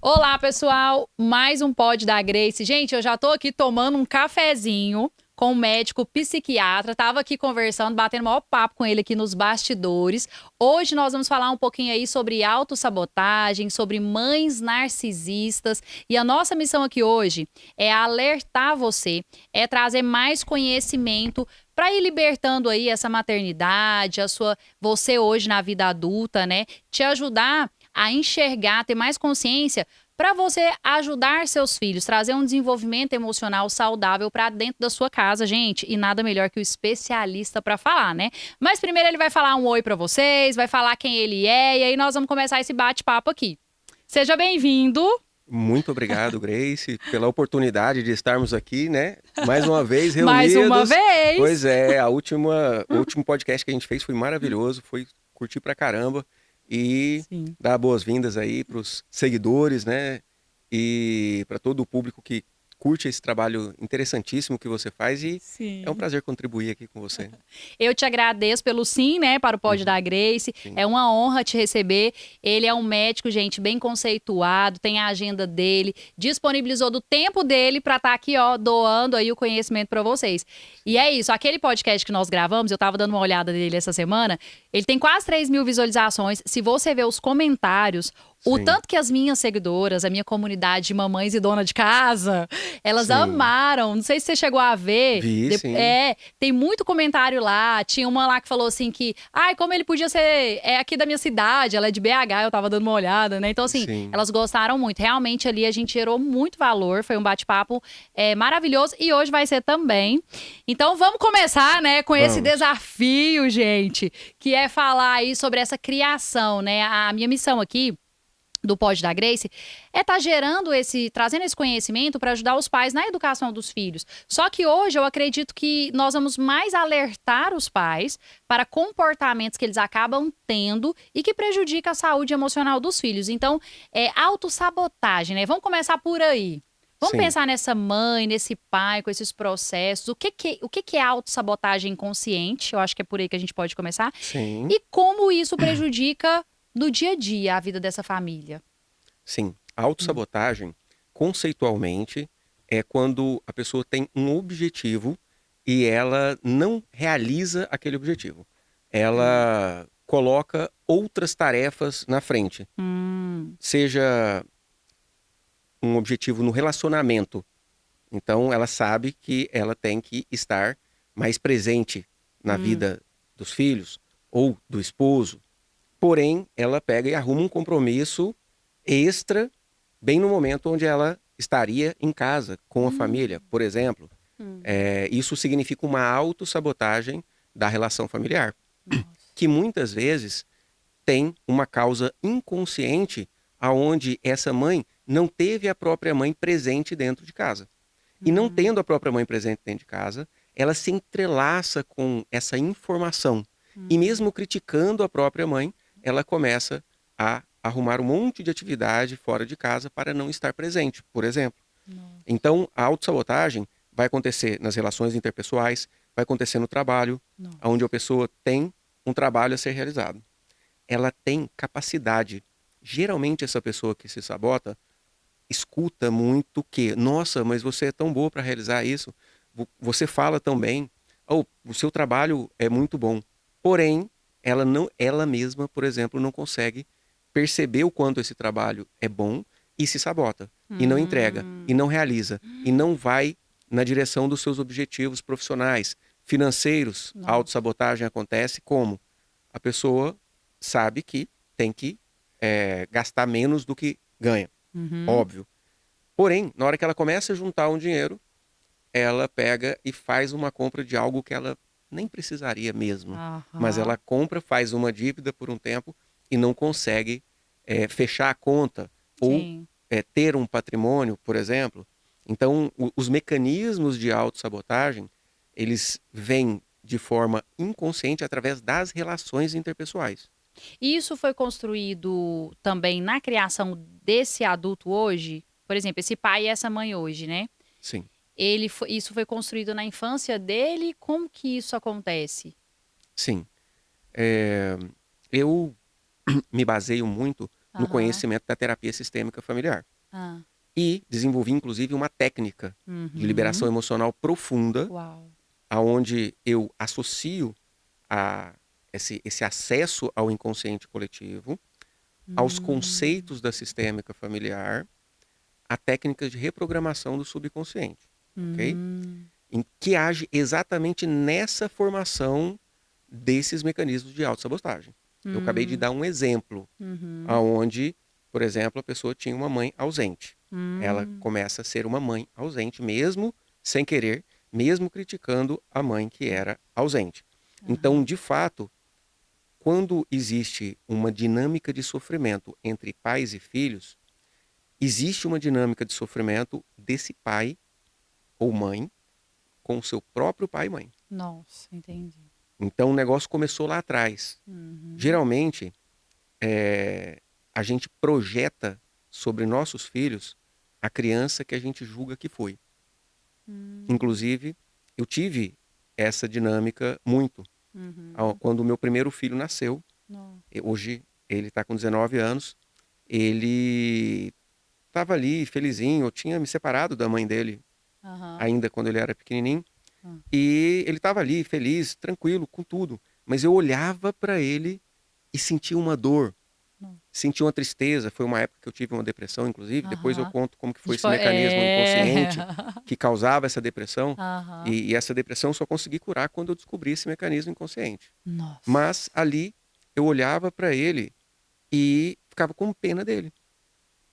Olá, pessoal! Mais um Pod da Grace. Gente, eu já tô aqui tomando um cafezinho com o médico psiquiatra. Tava aqui conversando, batendo o maior papo com ele aqui nos bastidores. Hoje nós vamos falar um pouquinho aí sobre autossabotagem, sobre mães narcisistas. E a nossa missão aqui hoje é alertar você, é trazer mais conhecimento para ir libertando aí essa maternidade, você hoje na vida adulta, né? Te ajudar a enxergar, ter mais consciência para você ajudar seus filhos, trazer um desenvolvimento emocional saudável para dentro da sua casa, gente. E nada melhor que o especialista para falar, né? Mas primeiro ele vai falar um oi para vocês, vai falar quem ele é e aí nós vamos começar esse bate-papo aqui. Seja bem-vindo. Muito obrigado, Grace, pela oportunidade de estarmos aqui, né? Mais uma vez reunidos. Mais uma vez. Pois é, o último podcast que a gente fez foi maravilhoso, curti pra caramba. E Sim. dar boas-vindas aí pros seguidores, né? E para todo o público que curte esse trabalho interessantíssimo que você faz e Sim. é um prazer contribuir aqui com você. Eu te agradeço pelo sim, né, para o Pod da Grace. Sim. É uma honra te receber. Ele é um médico, gente, bem conceituado, tem a agenda dele, disponibilizou do tempo dele para estar aqui, ó, doando aí o conhecimento para vocês. E é isso, aquele podcast que nós gravamos, eu tava dando uma olhada nele essa semana, ele tem quase 3.000 visualizações. Se você ver os comentários, o tanto que as minhas seguidoras, a minha comunidade de mamães e dona de casa, elas amaram. Não sei se você chegou a ver. Sim. Tem muito comentário lá. Tinha uma lá que falou assim que, como ele podia ser aqui da minha cidade, ela é de BH, eu tava dando uma olhada, né? Então, assim, elas gostaram muito. Realmente ali a gente gerou muito valor, foi um bate-papo maravilhoso e hoje vai ser também. Então, vamos começar, né, com esse desafio, gente, que é falar aí sobre essa criação, né? A minha missão aqui do Pod da Grace é estar trazendo esse conhecimento para ajudar os pais na educação dos filhos. Só que hoje eu acredito que nós vamos mais alertar os pais para comportamentos que eles acabam tendo e que prejudicam a saúde emocional dos filhos. Então, autossabotagem, né? Vamos começar por aí. Vamos pensar nessa mãe, nesse pai, com esses processos. O que é autossabotagem inconsciente? Eu acho que é por aí que a gente pode começar. Sim. E como isso prejudica no dia a dia a vida dessa família. Sim, a autossabotagem, conceitualmente, é quando a pessoa tem um objetivo e ela não realiza aquele objetivo. Ela coloca outras tarefas na frente. Seja um objetivo no relacionamento. Então, ela sabe que ela tem que estar mais presente na vida dos filhos ou do esposo. Porém, ela pega e arruma um compromisso extra bem no momento onde ela estaria em casa com a família, por exemplo. Isso significa uma autossabotagem da relação familiar, que muitas vezes tem uma causa inconsciente aonde essa mãe não teve a própria mãe presente dentro de casa. E não tendo a própria mãe presente dentro de casa, ela se entrelaça com essa informação. E mesmo criticando a própria mãe, ela começa a arrumar um monte de atividade fora de casa para não estar presente, por exemplo. Então, a autossabotagem vai acontecer nas relações interpessoais, vai acontecer no trabalho, onde a pessoa tem um trabalho a ser realizado. Ela tem capacidade. Geralmente, essa pessoa que se sabota escuta muito que, nossa, mas você é tão boa para realizar isso, você fala tão bem, o seu trabalho é muito bom. Porém, ela mesma, por exemplo, não consegue perceber o quanto esse trabalho é bom e se sabota, e não entrega, e não realiza, e não vai na direção dos seus objetivos profissionais, financeiros. A autossabotagem acontece como? A pessoa sabe que tem que gastar menos do que ganha, óbvio. Porém, na hora que ela começa a juntar um dinheiro, ela pega e faz uma compra de algo que ela nem precisaria mesmo. Mas ela compra, faz uma dívida por um tempo e não consegue fechar a conta ou ter um patrimônio, por exemplo. Então, os mecanismos de autossabotagem, eles vêm de forma inconsciente através das relações interpessoais. Isso foi construído também na criação desse adulto hoje? Por exemplo, esse pai e essa mãe hoje, né? Sim. Isso foi construído na infância dele? Como que isso acontece? Sim. Eu me baseio muito no conhecimento da terapia sistêmica familiar. Ah. E desenvolvi, inclusive, uma técnica de liberação emocional profunda, Uau. onde eu associo esse acesso ao inconsciente coletivo, aos conceitos da sistêmica familiar, a técnicas de reprogramação do subconsciente, ok? Em que age exatamente nessa formação desses mecanismos de autossabotagem. Eu acabei de dar um exemplo, onde, por exemplo, a pessoa tinha uma mãe ausente. Ela começa a ser uma mãe ausente, mesmo sem querer, mesmo criticando a mãe que era ausente. Então, de fato, quando existe uma dinâmica de sofrimento entre pais e filhos, existe uma dinâmica de sofrimento desse pai ou mãe com o seu próprio pai e mãe. Nossa, entendi. Então, o negócio começou lá atrás. Geralmente, a gente projeta sobre nossos filhos a criança que a gente julga que foi. Inclusive, eu tive essa dinâmica muito. Quando o meu primeiro filho nasceu, hoje ele está com 19 anos, ele estava ali felizinho, eu tinha me separado da mãe dele, ainda quando ele era pequenininho, e ele estava ali feliz, tranquilo, com tudo. Mas eu olhava para ele e sentia uma dor, sentia uma tristeza. Foi uma época que eu tive uma depressão, inclusive. Depois eu conto como que foi esse mecanismo inconsciente que causava essa depressão. E essa depressão eu só consegui curar quando eu descobri esse mecanismo inconsciente. Nossa. Mas ali eu olhava para ele e ficava com pena dele.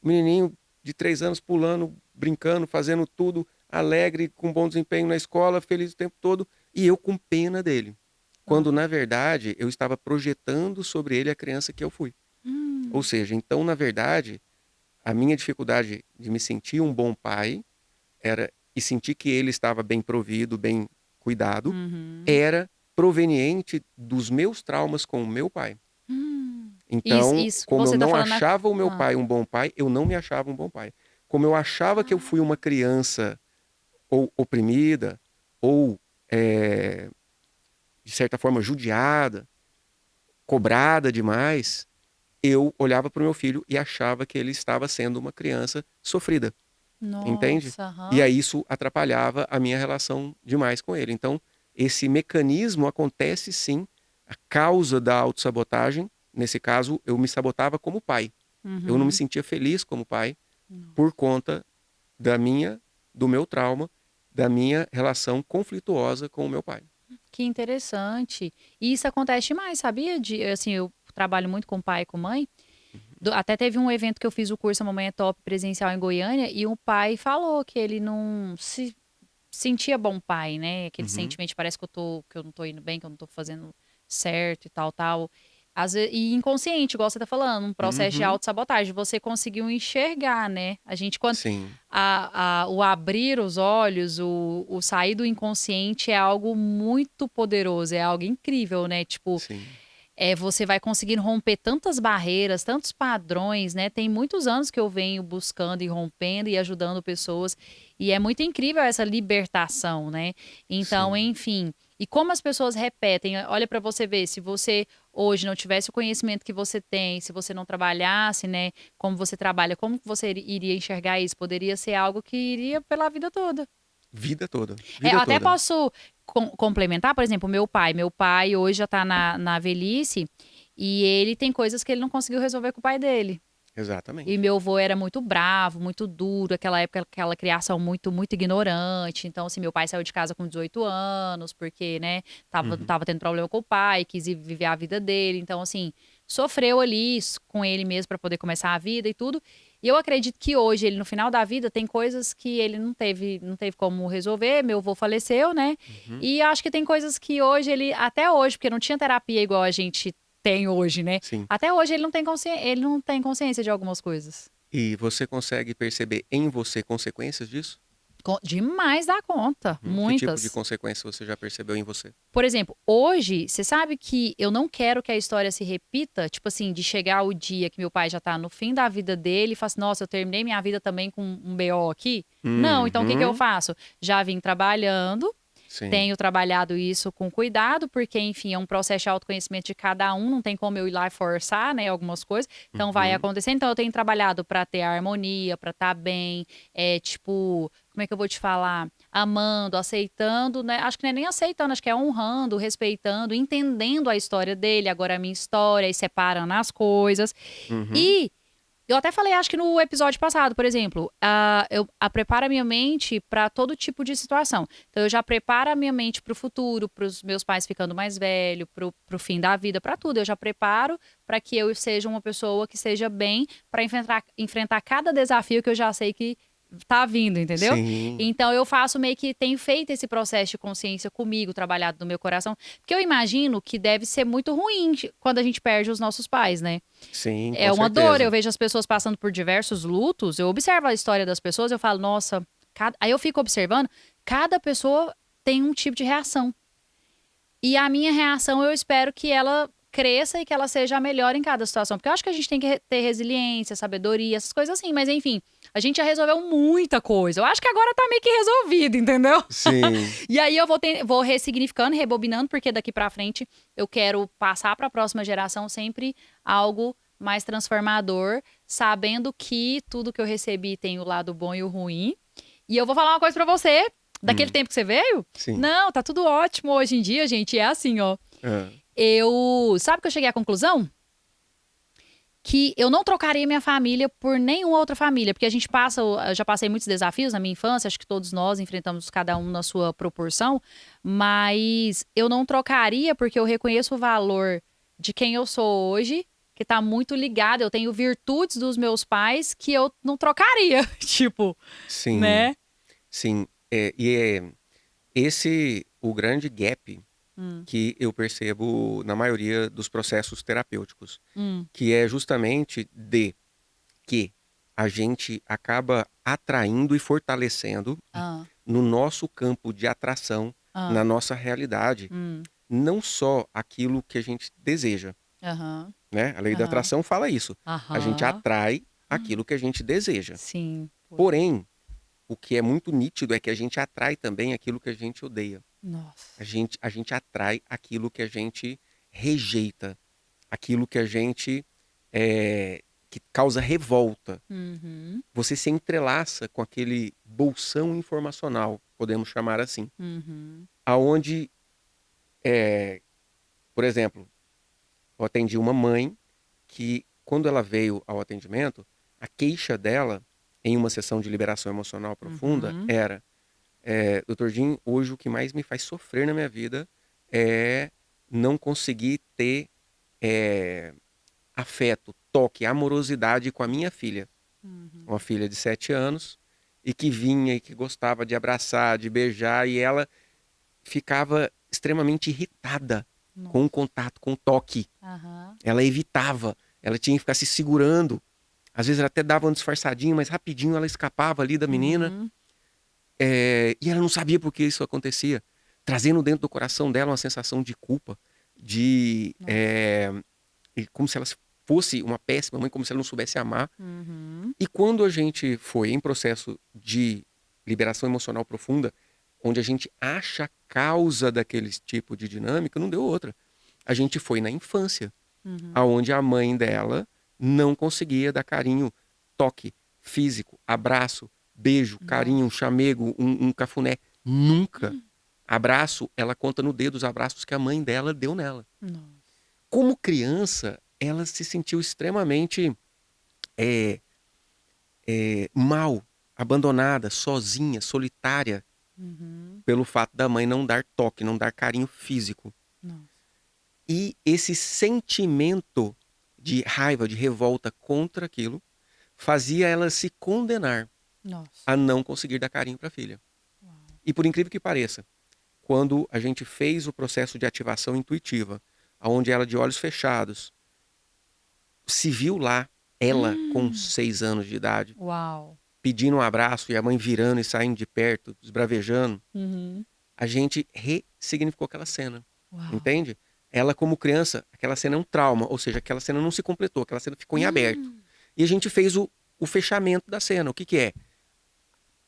O menininho de 3 anos pulando, brincando, fazendo tudo, alegre, com bom desempenho na escola, feliz o tempo todo, e eu com pena dele. Quando, na verdade, eu estava projetando sobre ele a criança que eu fui. Ou seja, então, na verdade, a minha dificuldade de me sentir um bom pai e sentir que ele estava bem provido, bem cuidado, era proveniente dos meus traumas com o meu pai. Então, como eu não achava o meu pai um bom pai, eu não me achava um bom pai. Como eu achava que eu fui uma criança ou oprimida, ou, de certa forma, judiada, cobrada demais, eu olhava para o meu filho e achava que ele estava sendo uma criança sofrida. Entende? E aí isso atrapalhava a minha relação demais com ele. Então, esse mecanismo acontece sim, a causa da autossabotagem. Nesse caso, eu me sabotava como pai. Eu não me sentia feliz como pai por conta do meu trauma, da minha relação conflituosa com o meu pai. Que interessante. E isso acontece mais, sabia? Assim, eu trabalho muito com pai e com mãe. Até teve um evento que eu fiz o curso A Mamãe é Top presencial em Goiânia e o pai falou que ele não se sentia bom pai, né? Aquele sentimento, parece que eu não tô indo bem, que eu não tô fazendo certo e tal. Às vezes, e inconsciente, igual você tá falando, um processo de autossabotagem. Você conseguiu enxergar, né? A gente, quando Sim. o abrir os olhos, o sair do inconsciente é algo muito poderoso, é algo incrível, né? Tipo, Sim. Você vai conseguindo romper tantas barreiras, tantos padrões, né? Tem muitos anos que eu venho buscando e rompendo e ajudando pessoas. E é muito incrível essa libertação, né? Então, Sim. enfim. E como as pessoas repetem, olha para você ver, se você hoje não tivesse o conhecimento que você tem, se você não trabalhasse, né, como você trabalha, como você iria enxergar isso? Poderia ser algo que iria pela vida toda. Vida toda. Até posso complementar, por exemplo, meu pai. Meu pai hoje já tá na velhice e ele tem coisas que ele não conseguiu resolver com o pai dele. Exatamente. E meu avô era muito bravo, muito duro, aquela época, aquela criação muito, muito ignorante. Então, assim, meu pai saiu de casa com 18 anos, porque, né, tava tendo problema com o pai, quis viver a vida dele. Então, assim, sofreu ali com ele mesmo para poder começar a vida e tudo. E eu acredito que hoje, ele no final da vida, tem coisas que ele não teve como resolver. Meu avô faleceu, né? E acho que tem coisas que hoje até hoje, porque não tinha terapia igual a gente tem hoje, né? Sim. Até hoje ele não tem consciência de algumas coisas. E você consegue perceber em você consequências disso? Demais da conta, muitas. Que tipo de consequência você já percebeu em você? Por exemplo, hoje, você sabe que eu não quero que a história se repita, tipo assim, de chegar o dia que meu pai já tá no fim da vida dele e fala assim, nossa, eu terminei minha vida também com um BO aqui. Não, então o que eu faço? Já vim trabalhando. Sim. Tenho trabalhado isso com cuidado, porque, enfim, é um processo de autoconhecimento de cada um, não tem como eu ir lá e forçar, né, algumas coisas. Então, vai acontecer. Então, eu tenho trabalhado para ter a harmonia, para estar bem, tipo, como é que eu vou te falar? Amando, aceitando, né? Acho que não é nem aceitando, acho que é honrando, respeitando, entendendo a história dele, agora a minha história, e separando as coisas. E eu até falei, acho que no episódio passado, por exemplo, eu preparo a minha mente para todo tipo de situação. Então, eu já preparo a minha mente para o futuro, para os meus pais ficando mais velhos, para o fim da vida, para tudo. Eu já preparo para que eu seja uma pessoa que seja bem para enfrentar cada desafio que eu já sei que tá vindo, entendeu? Sim. Então eu faço meio que tenho feito esse processo de consciência comigo, trabalhado no meu coração, porque eu imagino que deve ser muito ruim quando a gente perde os nossos pais, né? Sim, É com uma certeza. dor, eu vejo as pessoas passando por diversos lutos, eu observo a história das pessoas, eu falo, nossa, aí eu fico observando, cada pessoa tem um tipo de reação. E a minha reação, eu espero que ela cresça e que ela seja a melhor em cada situação. Porque eu acho que a gente tem que ter resiliência, sabedoria, essas coisas assim. Mas enfim, a gente já resolveu muita coisa. Eu acho que agora tá meio que resolvido, entendeu? Sim. E aí eu vou ressignificando, rebobinando, porque daqui pra frente eu quero passar pra próxima geração sempre algo mais transformador, sabendo que tudo que eu recebi tem o lado bom e o ruim. E eu vou falar uma coisa pra você. Daquele tempo que você veio? Sim. Não, tá tudo ótimo hoje em dia, gente. É assim, ó. Sabe que eu cheguei à conclusão? Que eu não trocaria minha família por nenhuma outra família. Porque eu já passei muitos desafios na minha infância. Acho que todos nós enfrentamos cada um na sua proporção. Mas eu não trocaria porque eu reconheço o valor de quem eu sou hoje. Que tá muito ligado. Eu tenho virtudes dos meus pais que eu não trocaria. Tipo, Sim. né? Sim. Esse o grande gap que eu percebo na maioria dos processos terapêuticos, que é justamente de que a gente acaba atraindo e fortalecendo no nosso campo de atração, na nossa realidade, não só aquilo que a gente deseja, né? A lei da atração fala isso. A gente atrai aquilo que a gente deseja. Sim. Porém, o que é muito nítido é que a gente atrai também aquilo que a gente odeia. Nossa. A gente atrai aquilo que a gente rejeita, aquilo que a gente que causa revolta. Você se entrelaça com aquele bolsão informacional, podemos chamar assim, aonde, por exemplo, eu atendi uma mãe que, quando ela veio ao atendimento, a queixa dela em uma sessão de liberação emocional profunda era: Dr. Jim, hoje o que mais me faz sofrer na minha vida é não conseguir ter afeto, toque, amorosidade com a minha filha. Uma filha de 7 anos e que vinha e que gostava de abraçar, de beijar, e ela ficava extremamente irritada com o contato, com o toque. Ela evitava, ela tinha que ficar se segurando. Às vezes ela até dava um disfarçadinho, mas rapidinho ela escapava ali da menina. E ela não sabia por que isso acontecia. Trazendo dentro do coração dela uma sensação de culpa, como se ela fosse uma péssima mãe, como se ela não soubesse amar. E quando a gente foi em processo de liberação emocional profunda, onde a gente acha a causa daquele tipo de dinâmica, não deu outra. A gente foi na infância, aonde a mãe dela não conseguia dar carinho, toque, físico, abraço, beijo, carinho, um chamego, um cafuné. Nunca. Abraço, ela conta no dedo os abraços que a mãe dela deu nela. Como criança, ela se sentiu extremamente mal, abandonada, sozinha, solitária, pelo fato da mãe não dar toque, não dar carinho físico. E esse sentimento de raiva, de revolta contra aquilo, fazia ela se condenar a não conseguir dar carinho para a filha. E por incrível que pareça, quando a gente fez o processo de ativação intuitiva, onde ela de olhos fechados se viu lá, ela com 6 anos de idade, pedindo um abraço e a mãe virando e saindo de perto, esbravejando, a gente ressignificou aquela cena, entende? Ela como criança, aquela cena é um trauma, ou seja, aquela cena não se completou, aquela cena ficou em aberto. E a gente fez o fechamento da cena. O que é?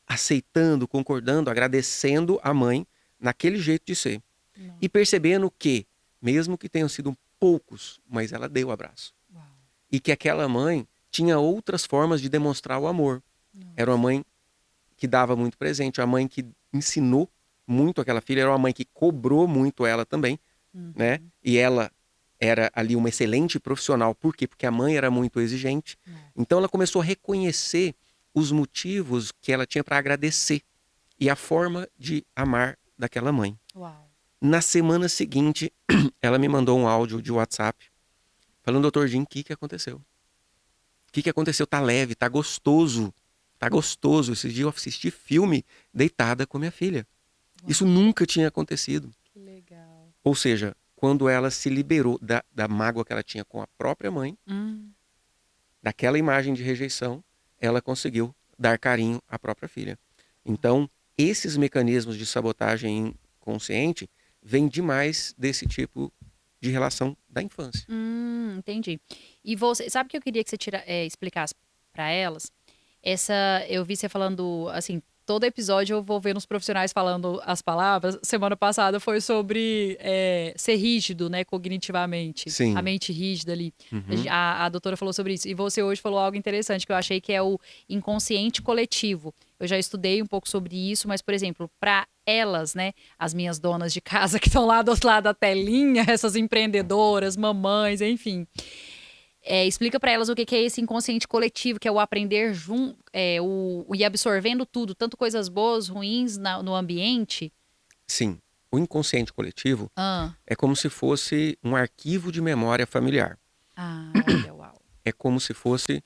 Aceitando, concordando, agradecendo a mãe naquele jeito de ser. Nossa. E percebendo que, mesmo que tenham sido poucos, mas ela deu o abraço. Uau. E que aquela mãe tinha outras formas de demonstrar o amor. Nossa. Era uma mãe que dava muito presente, uma mãe que ensinou muito aquela filha, era uma mãe que cobrou muito ela também, né? E ela era ali uma excelente profissional. Por quê? Porque a mãe era muito exigente. Então ela começou a reconhecer os motivos que ela tinha para agradecer e a forma de amar daquela mãe. Uau. Na semana seguinte, ela me mandou um áudio de WhatsApp falando: doutor Jim, o que aconteceu? O que aconteceu? Tá leve, tá gostoso. Tá gostoso. Esse dia eu assisti filme deitada com minha filha. Uau. Isso nunca tinha acontecido. Que legal. Ou seja, quando ela se liberou da mágoa que ela tinha com a própria mãe, daquela imagem de rejeição, ela conseguiu dar carinho à própria filha. Então, esses mecanismos de sabotagem inconsciente vêm demais desse tipo de relação da infância. Entendi. E você, sabe que eu queria que você explicasse para elas? Eu vi você falando, assim, todo episódio eu vou ver nos profissionais falando as palavras. Semana passada foi sobre ser rígido, né, cognitivamente. Sim. A mente rígida ali. A doutora falou sobre isso. E você hoje falou algo interessante que eu achei que é o inconsciente coletivo. Eu já estudei um pouco sobre isso, mas, por exemplo, para elas, né, as minhas donas de casa que estão lá do outro lado da telinha, essas empreendedoras, mamães, enfim. Explica para elas o que é esse inconsciente coletivo, que é o aprender junto, o ir absorvendo tudo, tanto coisas boas, ruins no ambiente. Sim. O inconsciente coletivo é como se fosse um arquivo de memória familiar. Olha, uau. É como se fosse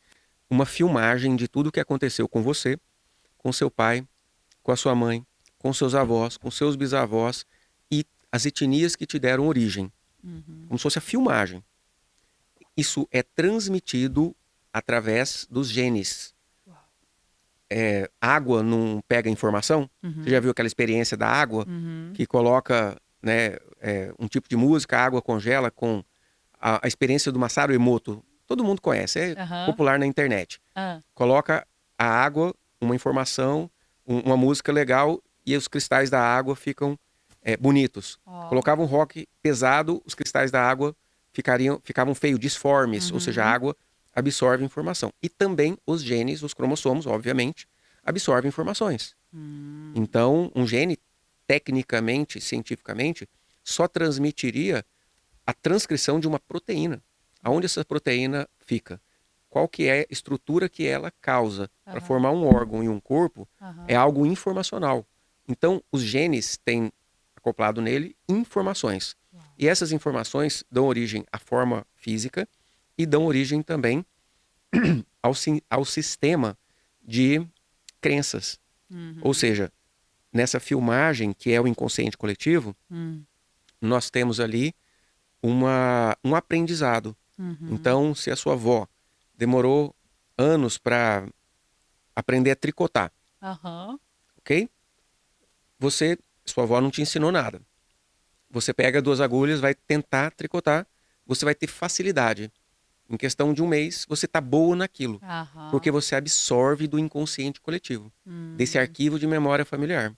uma filmagem de tudo que aconteceu com você, com seu pai, com a sua mãe, com seus avós, com seus bisavós e as etnias que te deram origem. Como se fosse a filmagem. Isso é transmitido através dos genes. Água não pega informação? Você já viu aquela experiência da água? Que coloca, né, um tipo de música, a água congela, com a experiência do Masaru Emoto. Todo mundo conhece, é popular na internet. Coloca a água, uma informação, uma música legal e os cristais da água ficam bonitos. Colocava um rock pesado, os cristais da água ficavam feios, disformes, ou seja, a água absorve informação. E também os genes, os cromossomos, obviamente, absorvem informações. Então, um gene, tecnicamente, cientificamente, só transmitiria a transcrição de uma proteína. Aonde essa proteína fica? Qual que é a estrutura que ela causa para formar um órgão e um corpo? É algo informacional. Então, os genes têm acoplado nele informações. E essas informações dão origem à forma física e dão origem também ao sistema de crenças. Ou seja, nessa filmagem, que é o inconsciente coletivo, nós temos ali um aprendizado. Então, se a sua avó demorou anos para aprender a tricotar, ok? Sua avó não te ensinou nada. Você pega 2 agulhas, vai tentar tricotar, você vai ter facilidade. Em questão de um mês, você tá boa naquilo. Porque você absorve do inconsciente coletivo, desse arquivo de memória familiar.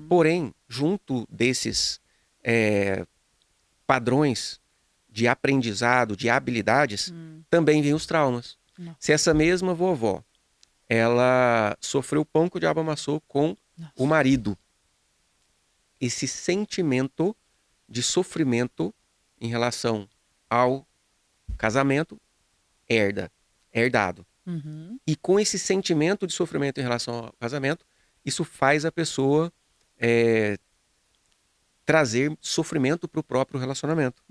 Porém, junto desses padrões de aprendizado, de habilidades, também vêm os traumas. Se essa mesma vovó, ela sofreu pão que o diabo amassou com o marido, esse sentimento de sofrimento em relação ao casamento herdado. E com esse sentimento de sofrimento em relação ao casamento, isso faz a pessoa trazer sofrimento para o próprio relacionamento.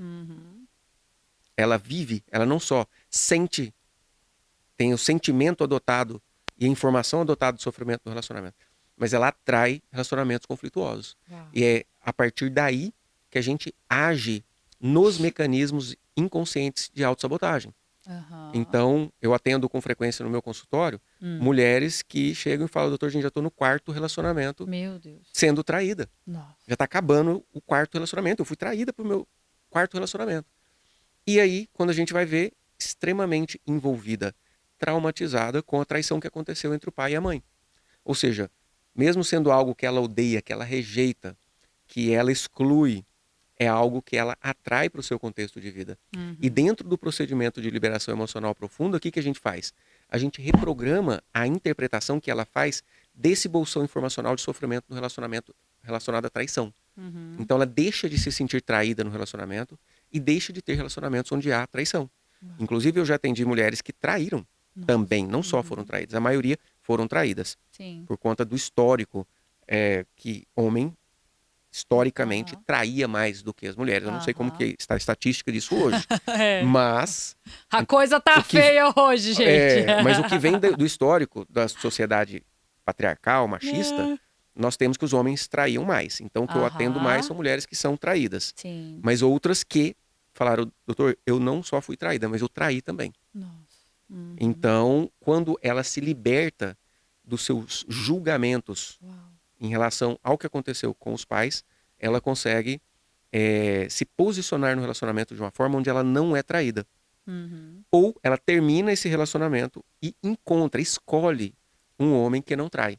Ela vive, ela não só sente, tem o sentimento adotado e a informação adotada do sofrimento no relacionamento, mas ela atrai relacionamentos conflituosos. E é a partir daí que a gente age nos mecanismos inconscientes de autossabotagem. Então, eu atendo com frequência no meu consultório mulheres que chegam e falam: doutor, gente, já estou no 4º relacionamento. Meu Deus. Sendo traída. Nossa. Já está acabando o 4º relacionamento. Eu fui traída pro meu 4º relacionamento. E aí, quando a gente vai ver, extremamente envolvida, traumatizada com a traição que aconteceu entre o pai e a mãe. Ou seja, mesmo sendo algo que ela odeia, que ela rejeita, que ela exclui é algo que ela atrai para o seu contexto de vida. E dentro do procedimento de liberação emocional profunda, o que a gente faz? A gente reprograma a interpretação que ela faz desse bolsão informacional de sofrimento no relacionamento relacionado à traição. Então ela deixa de se sentir traída no relacionamento e deixa de ter relacionamentos onde há traição. Inclusive eu já atendi mulheres que traíram também, não só foram traídas, a maioria foram traídas. Sim. Por conta do histórico que homem historicamente traía mais do que as mulheres. Eu não sei como que está a estatística disso hoje, mas... A coisa tá feia hoje, gente. Mas o que vem do histórico da sociedade patriarcal, machista, nós temos que os homens traíam mais. Então, o que eu atendo mais são mulheres que são traídas. Sim. Mas outras que falaram, doutor, eu não só fui traída, mas eu traí também. Nossa. Então, quando ela se liberta dos seus julgamentos em relação ao que aconteceu com os pais, ela consegue se posicionar no relacionamento de uma forma onde ela não é traída. Ou ela termina esse relacionamento e escolhe um homem que não trai.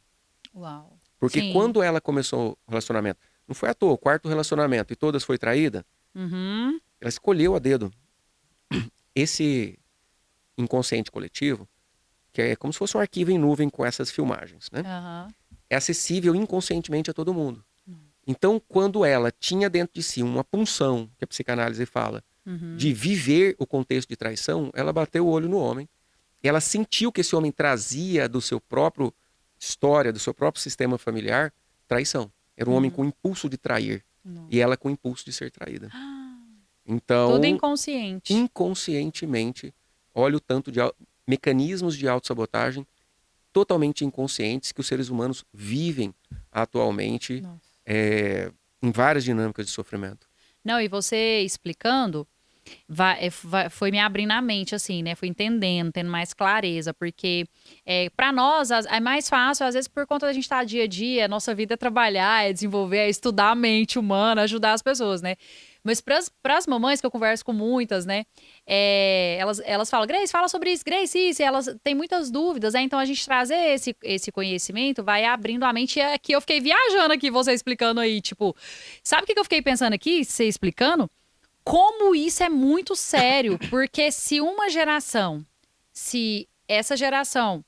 Uau. Porque quando ela começou o relacionamento, não foi à toa, o quarto relacionamento e todas foi traída, ela escolheu a dedo. Esse inconsciente coletivo, que é como se fosse um arquivo em nuvem com essas filmagens, né? É acessível inconscientemente a todo mundo. Então, quando ela tinha dentro de si uma punção, que a psicanálise fala, de viver o contexto de traição, ela bateu o olho no homem. Ela sentiu que esse homem trazia do seu próprio história, do seu próprio sistema familiar, traição. Era um homem com impulso de trair. E ela com impulso de ser traída. Então, tudo inconsciente. Inconscientemente, olha o tanto de mecanismos de autossabotagem totalmente inconscientes que os seres humanos vivem atualmente em várias dinâmicas de sofrimento. Não, e você explicando, foi me abrindo a mente, assim, né? Fui entendendo, tendo mais clareza, porque para nós é mais fácil, às vezes, por conta da gente estar dia a dia, nossa vida é trabalhar, é desenvolver, é estudar a mente humana, ajudar as pessoas, né? Mas para as mamães, que eu converso com muitas, né? Elas falam, Grace, fala sobre isso, Grace, isso. E elas têm muitas dúvidas, né? Então, a gente trazer esse conhecimento vai abrindo a mente. E aqui eu fiquei viajando aqui, você explicando aí, tipo... Sabe o que eu fiquei pensando aqui, você explicando? Como isso é muito sério. Porque se essa geração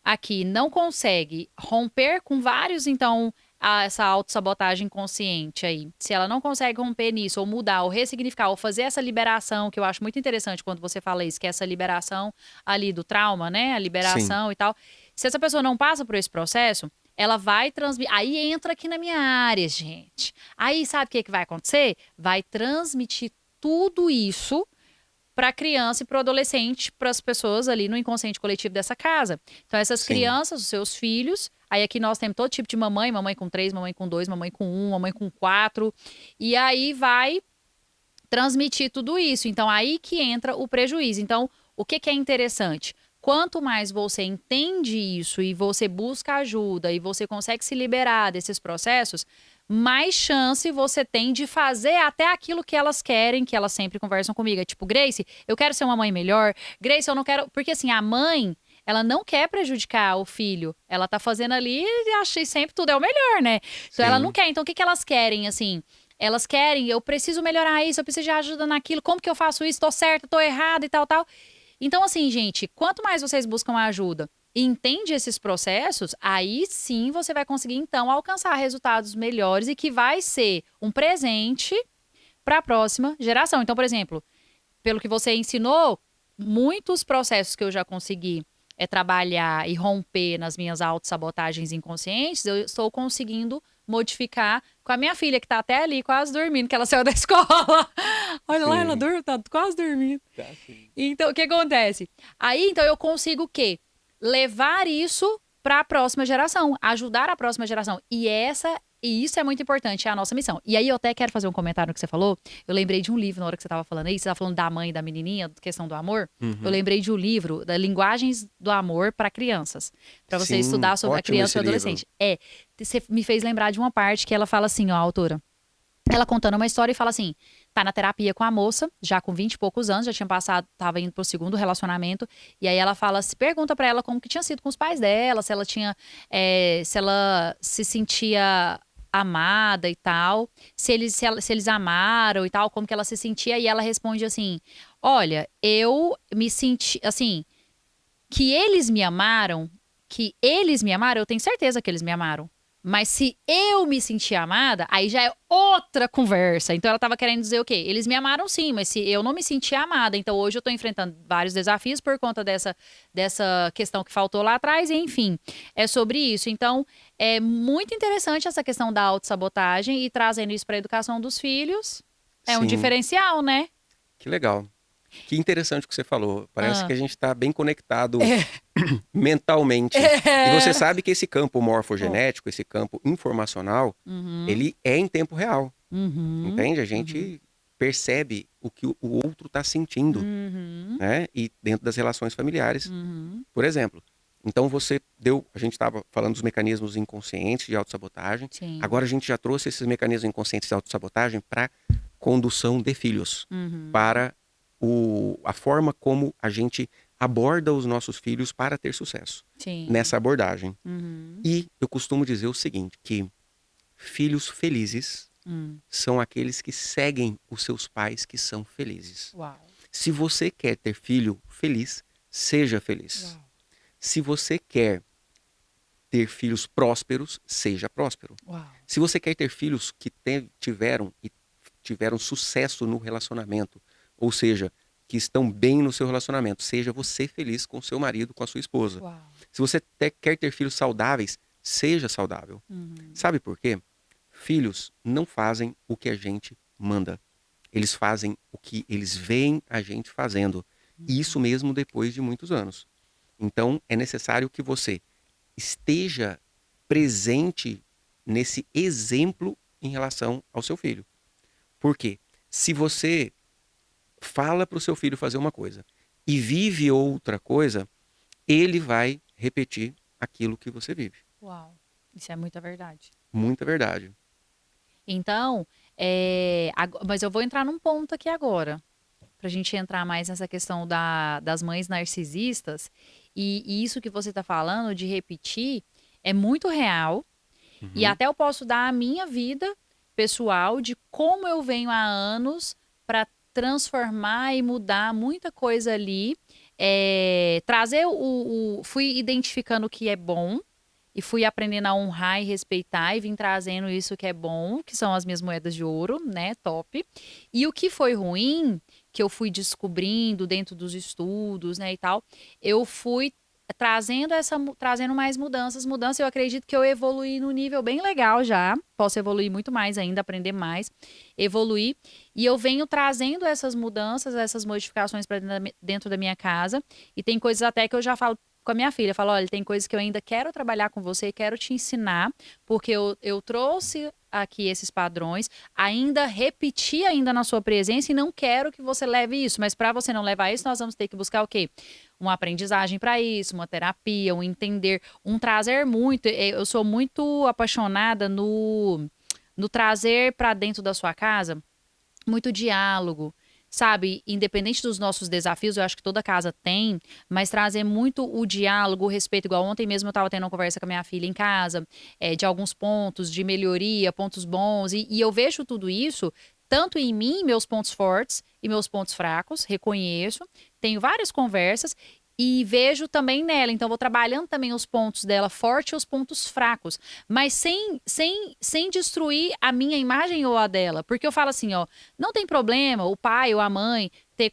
aqui não consegue romper com vários, então... essa autossabotagem consciente aí, se ela não consegue romper nisso, ou mudar, ou ressignificar, ou fazer essa liberação, que eu acho muito interessante quando você fala isso, que é essa liberação ali do trauma, né, a liberação e tal, se essa pessoa não passa por esse processo, ela vai transmitir, aí entra aqui na minha área, gente, aí sabe o que vai acontecer? Vai transmitir tudo isso para a criança e para o adolescente, para as pessoas ali no inconsciente coletivo dessa casa. Então, essas crianças, os seus filhos, aí aqui nós temos todo tipo de mamãe com 3, mamãe com 2, mamãe com 1, mamãe com 4, e aí vai transmitir tudo isso. Então, aí que entra o prejuízo. Então, o que é interessante? Quanto mais você entende isso e você busca ajuda e você consegue se liberar desses processos, mais chance você tem de fazer até aquilo que elas querem, que elas sempre conversam comigo. É tipo, Grace, eu quero ser uma mãe melhor. Grace, eu não quero... Porque assim, a mãe, ela não quer prejudicar o filho. Ela tá fazendo ali e acha que sempre tudo é o melhor, né? Então ela não quer. Então o que elas querem, assim? Elas querem, eu preciso melhorar isso, eu preciso de ajuda naquilo. Como que eu faço isso? Tô certa, tô errada e tal, tal. Então assim, gente, quanto mais vocês buscam ajuda e entende esses processos, aí sim você vai conseguir, então, alcançar resultados melhores e que vai ser um presente para a próxima geração. Então, por exemplo, pelo que você ensinou, muitos processos que eu já consegui trabalhar e romper nas minhas autossabotagens inconscientes, eu estou conseguindo modificar com a minha filha, que tá até ali quase dormindo, que ela saiu da escola. Olha lá, ela tá quase dormindo. Tá, então, o que acontece? Aí, então, eu consigo o quê? Levar isso para a próxima geração, ajudar a próxima geração. E isso é muito importante, é a nossa missão. E aí eu até quero fazer um comentário no que você falou. Eu lembrei de um livro na hora que você estava falando aí, você estava falando da mãe e da menininha, questão do amor. Eu lembrei de um livro, da Linguagens do Amor para Crianças, para você estudar sobre a criança e o adolescente. Você me fez lembrar de uma parte que ela fala assim, ó, a autora. Ela contando uma história e fala assim, tá na terapia com a moça, já com 20 e poucos anos, já tinha passado, tava indo pro segundo relacionamento, e aí ela pergunta pra ela como que tinha sido com os pais dela, se ela se sentia amada e tal, se eles amaram e tal, como que ela se sentia, e ela responde assim, olha, eu me senti, assim, que eles me amaram, eu tenho certeza que eles me amaram. Mas se eu me sentir amada, aí já é outra conversa. Então ela tava querendo dizer o quê? Eles me amaram sim, mas se eu não me sentir amada, então hoje eu tô enfrentando vários desafios por conta dessa questão que faltou lá atrás, e enfim, é sobre isso. Então, é muito interessante essa questão da autossabotagem e trazendo isso para a educação dos filhos. É um Sim, diferencial, né? que legal. Que interessante o que você falou. Parece Ah. que a gente está bem conectado mentalmente. E você sabe que esse campo morfogenético, esse campo informacional, ele é em tempo real. Entende? A gente percebe o que o outro está sentindo, né? E dentro das relações familiares, por exemplo. Então a gente estava falando dos mecanismos inconscientes de autossabotagem. Sim. Agora a gente já trouxe esses mecanismos inconscientes de autossabotagem para condução de filhos, para a forma como a gente aborda os nossos filhos para ter sucesso nessa abordagem. E eu costumo dizer o seguinte, que filhos felizes são aqueles que seguem os seus pais que são felizes. Uau. Se você quer ter filho feliz, seja feliz. Uau. Se você quer ter filhos prósperos, seja próspero. Uau. Se você quer ter filhos que tiveram sucesso no relacionamento, ou seja, que estão bem no seu relacionamento, seja você feliz com seu marido, com a sua esposa. Uau. Se você quer ter filhos saudáveis, seja saudável. Sabe por quê? Filhos não fazem o que a gente manda. Eles fazem o que eles veem a gente fazendo. E isso mesmo depois de muitos anos. Então, é necessário que você esteja presente nesse exemplo em relação ao seu filho. Por quê? Se você fala para o seu filho fazer uma coisa e vive outra coisa, ele vai repetir aquilo que você vive. Uau, isso é muita verdade. Muita verdade. Então, mas eu vou entrar num ponto aqui agora, pra gente entrar mais nessa questão das mães narcisistas, e isso que você tá falando de repetir é muito real, e até eu posso dar a minha vida pessoal de como eu venho há anos para transformar e mudar muita coisa ali, trazer fui identificando o que é bom e fui aprendendo a honrar e respeitar e vim trazendo isso que é bom, que são as minhas moedas de ouro, né, top. E o que foi ruim, que eu fui descobrindo dentro dos estudos, né, e tal, eu fui trazendo mais mudanças, eu acredito que eu evoluí no nível bem legal já, posso evoluir muito mais ainda, aprender mais, evoluir, e eu venho trazendo essas mudanças, essas modificações para dentro da minha casa, e tem coisas até que eu já falo com a minha filha, falo, olha, tem coisas que eu ainda quero trabalhar com você, quero te ensinar, porque eu trouxe aqui esses padrões, ainda repeti ainda na sua presença e não quero que você leve isso, mas para você não levar isso, nós vamos ter que buscar o quê? Uma aprendizagem para isso, uma terapia, um entender, um trazer muito, eu sou muito apaixonada no trazer para dentro da sua casa muito diálogo, sabe, independente dos nossos desafios, eu acho que toda casa tem, mas trazer muito o diálogo, o respeito, igual ontem mesmo eu estava tendo uma conversa com a minha filha em casa, de alguns pontos de melhoria, pontos bons, e eu vejo tudo isso, tanto em mim, meus pontos fortes e meus pontos fracos, reconheço, tenho várias conversas, e vejo também nela, então vou trabalhando também os pontos dela fortes e os pontos fracos, mas sem destruir a minha imagem ou a dela, porque eu falo assim, ó, não tem problema o pai ou a mãe ter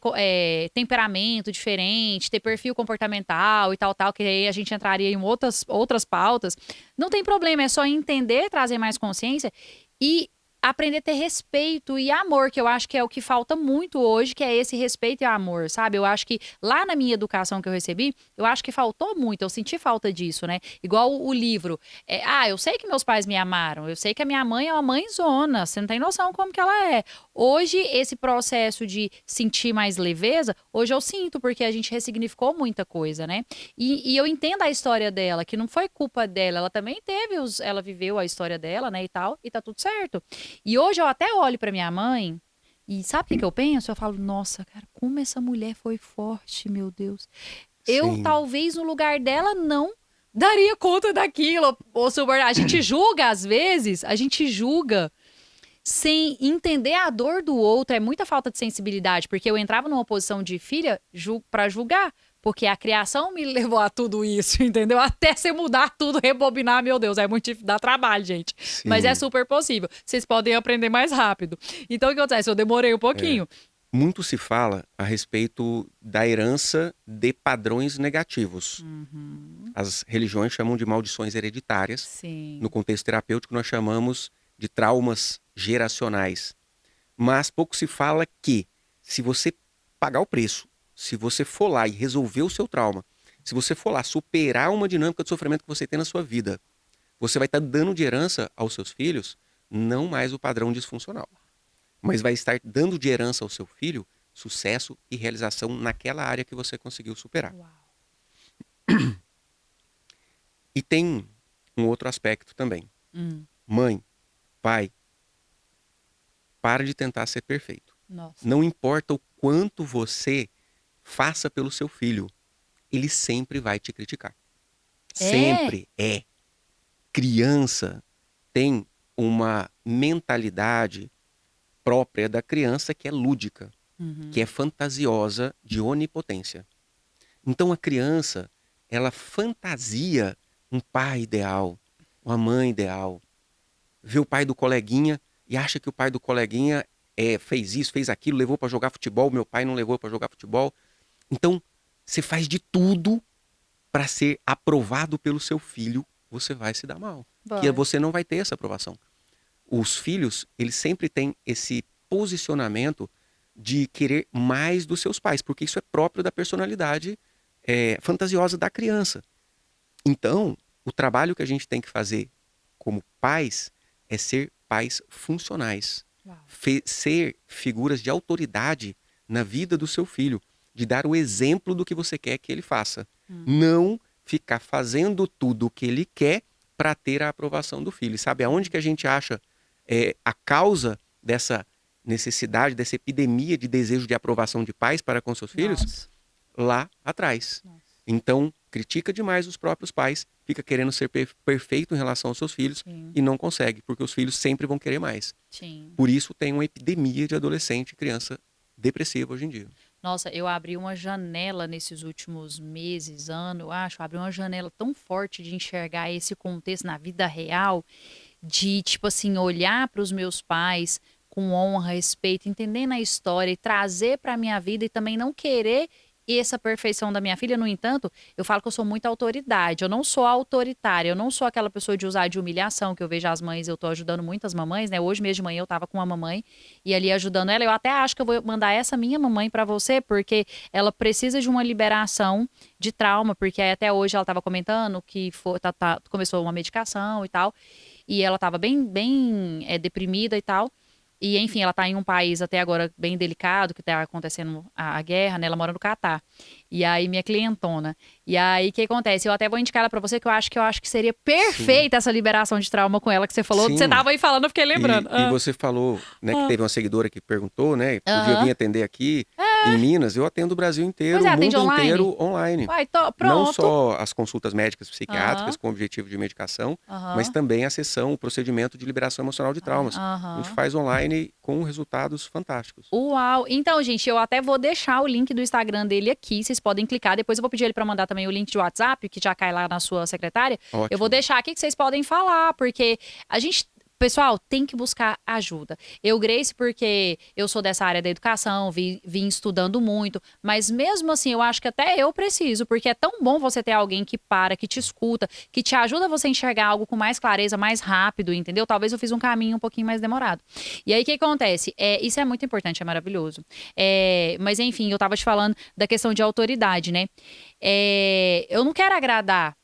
temperamento diferente, ter perfil comportamental e tal, que aí a gente entraria em outras pautas, não tem problema, é só entender, trazer mais consciência e aprender a ter respeito e amor, que eu acho que é o que falta muito hoje, que é esse respeito e amor, sabe? Eu acho que lá na minha educação que eu recebi, eu acho que faltou muito, eu senti falta disso, né? Igual o livro. Eu sei que meus pais me amaram, eu sei que a minha mãe é uma mãezona, você não tem noção como que ela é. Hoje, esse processo de sentir mais leveza, hoje eu sinto, porque a gente ressignificou muita coisa, né? E eu entendo a história dela, que não foi culpa dela, ela também ela viveu a história dela, né, e tal, e tá tudo certo. E hoje eu até olho pra minha mãe e sabe o que eu penso? Eu falo, nossa, cara, como essa mulher foi forte, meu Deus. Eu, Sim. talvez, no lugar dela, não, daria conta daquilo. Ou a gente julga, às vezes, a gente julga sem entender a dor do outro. É muita falta de sensibilidade, porque eu entrava numa posição de filha pra julgar, porque a criação me levou a tudo isso, entendeu? Até você mudar tudo, rebobinar, meu Deus, é muito difícil, dá trabalho, gente. Sim. Mas é super possível. Vocês podem aprender mais rápido. Então, o que acontece? Eu demorei um pouquinho. Muito se fala a respeito da herança de padrões negativos. As religiões chamam de maldições hereditárias. Sim. No contexto terapêutico, nós chamamos de traumas geracionais. Mas pouco se fala que, se você pagar o preço, se você for lá e resolver o seu trauma, se você for lá superar uma dinâmica de sofrimento que você tem na sua vida, você vai estar dando de herança aos seus filhos não mais o padrão disfuncional, mas vai estar dando de herança ao seu filho sucesso e realização naquela área que você conseguiu superar. Uau. E tem um outro aspecto também. Mãe, pai, para de tentar ser perfeito. Nossa. Não importa o quanto você faça pelo seu filho, ele sempre vai te criticar. Sempre é. Criança tem uma mentalidade própria da criança que é lúdica, que é fantasiosa de onipotência. Então a criança, ela fantasia um pai ideal, uma mãe ideal. Vê o pai do coleguinha e acha que o pai do coleguinha fez isso, fez aquilo, levou para jogar futebol, meu pai não levou para jogar futebol. Então, você faz de tudo para ser aprovado pelo seu filho, você vai se dar mal. Porque você não vai ter essa aprovação. Os filhos, eles sempre têm esse posicionamento de querer mais dos seus pais, porque isso é próprio da personalidade fantasiosa da criança. Então, o trabalho que a gente tem que fazer como pais é ser pais funcionais. Ser figuras de autoridade na vida do seu filho, de dar o exemplo do que você quer que ele faça. Não ficar fazendo tudo o que ele quer para ter a aprovação do filho. E sabe aonde que a gente acha a causa dessa necessidade, dessa epidemia de desejo de aprovação de pais para com seus filhos? Lá atrás. Então, critica demais os próprios pais, fica querendo ser perfeito em relação aos seus filhos e não consegue, porque os filhos sempre vão querer mais. Por isso tem uma epidemia de adolescente e criança depressiva hoje em dia. Nossa, eu abri uma janela nesses últimos meses, ano, acho, abri uma janela tão forte de enxergar esse contexto na vida real, de, tipo assim, olhar para os meus pais com honra, respeito, entendendo a história e trazer para a minha vida e também não querer essa perfeição da minha filha. No entanto, eu falo que eu sou muita autoridade, eu não sou autoritária, eu não sou aquela pessoa de usar de humilhação, que eu vejo as mães, eu tô ajudando muitas mamães, né? Hoje mesmo de manhã eu tava com uma mamãe e ali ajudando ela, eu até acho que eu vou mandar essa minha mamãe pra você, porque ela precisa de uma liberação de trauma, porque até hoje ela tava comentando que começou uma medicação e tal, e ela tava bem deprimida e tal. E, enfim, ela tá em um país até agora bem delicado, que tá acontecendo a guerra, né? Ela mora no Catar. E aí, minha clientona. E aí, o que acontece? Eu até vou indicar ela pra você, que eu acho que seria perfeita essa liberação de trauma com ela, que você falou. Sim. Você tava aí falando, eu fiquei lembrando. E você falou, né, que teve uma seguidora que perguntou, né? Podia vir atender aqui em Minas. Eu atendo o Brasil inteiro, o mundo inteiro online. Pronto. Não só as consultas médicas psiquiátricas com objetivo de medicação, mas também a sessão, o procedimento de liberação emocional de traumas. A gente faz online com resultados fantásticos. Uau! Então, gente, eu até vou deixar o link do Instagram dele aqui, vocês podem clicar. Depois eu vou pedir ele para mandar também o link de WhatsApp, que já cai lá na sua secretária. Ótimo. Eu vou deixar aqui que vocês podem falar, porque a gente... Pessoal, tem que buscar ajuda. Eu, Grace, porque eu sou dessa área da educação, vim estudando muito, mas mesmo assim, eu acho que até eu preciso, porque é tão bom você ter alguém que para, que te escuta, que te ajuda você a enxergar algo com mais clareza, mais rápido, entendeu? Talvez eu fiz um caminho um pouquinho mais demorado. E aí, o que acontece? Isso é muito importante, é maravilhoso. Mas, enfim, eu tava te falando da questão de autoridade, né? Eu não quero agradar.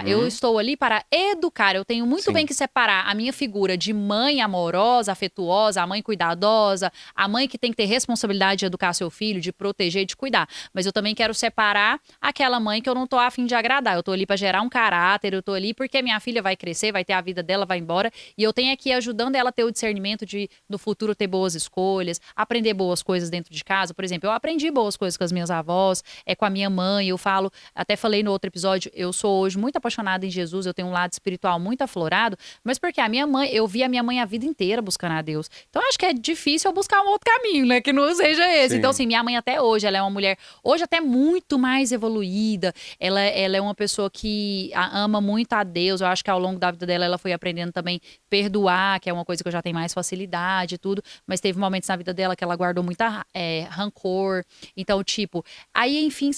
Eu estou ali para educar. Eu tenho muito bem que separar a minha figura de mãe amorosa, afetuosa, a mãe cuidadosa, a mãe que tem que ter responsabilidade de educar seu filho, de proteger, de cuidar. Mas eu também quero separar aquela mãe que eu não tô a fim de agradar. Eu tô ali para gerar um caráter, eu tô ali porque minha filha vai crescer, vai ter a vida dela, vai embora. E eu tenho aqui ajudando ela a ter o discernimento de, no futuro, ter boas escolhas, aprender boas coisas dentro de casa. Por exemplo, eu aprendi boas coisas com as minhas avós, com a minha mãe. Eu falo, até falei no outro episódio, eu sou hoje muito apaixonada em Jesus, eu tenho um lado espiritual muito aflorado, mas porque a minha mãe, eu vi a minha mãe a vida inteira buscando a Deus. Então acho que é difícil eu buscar um outro caminho, né, que não seja esse. Sim. Então assim, minha mãe até hoje, ela é uma mulher, hoje até muito mais evoluída, ela é uma pessoa que ama muito a Deus, eu acho que ao longo da vida dela ela foi aprendendo também perdoar, que é uma coisa que eu já tenho mais facilidade e tudo, mas teve momentos na vida dela que ela guardou muita rancor, então tipo, aí enfim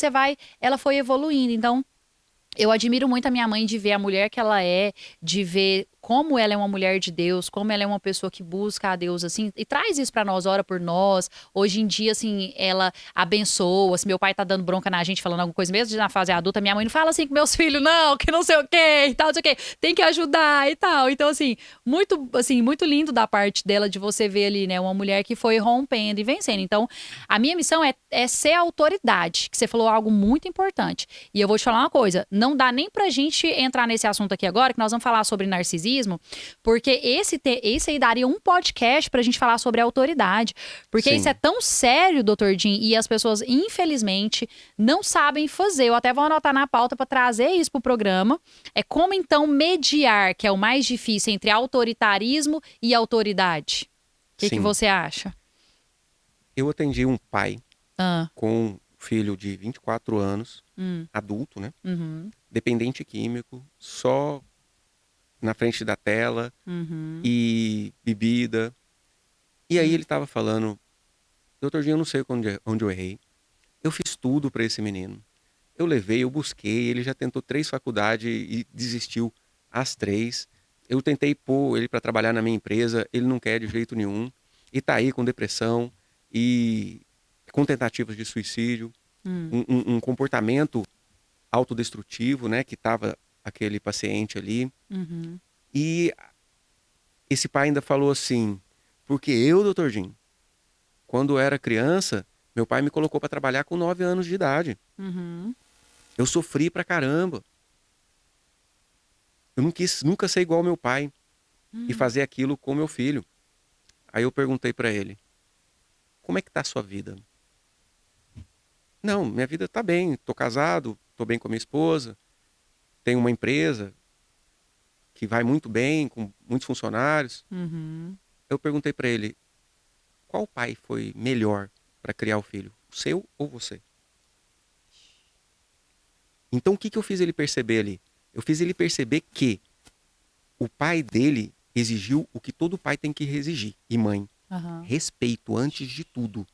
ela foi evoluindo, então eu admiro muito a minha mãe de ver a mulher que ela é, de ver como ela é uma mulher de Deus, como ela é uma pessoa que busca a Deus, assim, e traz isso pra nós, ora por nós. Hoje em dia, assim, ela abençoa. Se meu pai tá dando bronca na gente, falando alguma coisa, mesmo na fase adulta, minha mãe não fala assim com meus filhos, não, que não sei o quê, e tal, não sei o quê. Tem que ajudar e tal. Então, assim, muito lindo da parte dela de você ver ali, né, uma mulher que foi rompendo e vencendo. Então, a minha missão é ser autoridade, que você falou algo muito importante. E eu vou te falar uma coisa, não dá nem pra gente entrar nesse assunto aqui agora, que nós vamos falar sobre narcisismo, porque esse aí daria um podcast pra gente falar sobre autoridade. Porque Sim. isso é tão sério, Dr. Jim, e as pessoas, infelizmente, não sabem fazer. Eu até vou anotar na pauta pra trazer isso pro programa. É como, então, mediar, que é o mais difícil, entre autoritarismo e autoridade. O que Sim. você acha? Eu atendi um pai com um filho de 24 anos, adulto, né? Uhum. Dependente químico, só na frente da tela e bebida. E aí ele tava falando, doutor Dinho, eu não sei onde eu errei. Eu fiz tudo para esse menino. Eu levei, eu busquei, ele já tentou 3 faculdades e desistiu às 3. Eu tentei pôr ele para trabalhar na minha empresa, ele não quer de jeito nenhum. E tá aí com depressão e com tentativas de suicídio. Um comportamento autodestrutivo, né, que tava aquele paciente ali. E esse pai ainda falou assim, porque eu, doutor Jim, quando era criança, meu pai me colocou para trabalhar com 9 anos de idade. Eu sofri pra caramba. Eu não quis nunca ser igual ao meu pai e fazer aquilo com meu filho. Aí eu perguntei para ele, como é que tá a sua vida? Não, minha vida tá bem, tô casado, tô bem com a minha esposa, tenho uma empresa que vai muito bem, com muitos funcionários. Eu perguntei para ele, qual pai foi melhor para criar o filho? O seu ou você? Então o que eu fiz ele perceber ali? Eu fiz ele perceber que o pai dele exigiu o que todo pai tem que exigir, e mãe. Respeito antes de tudo.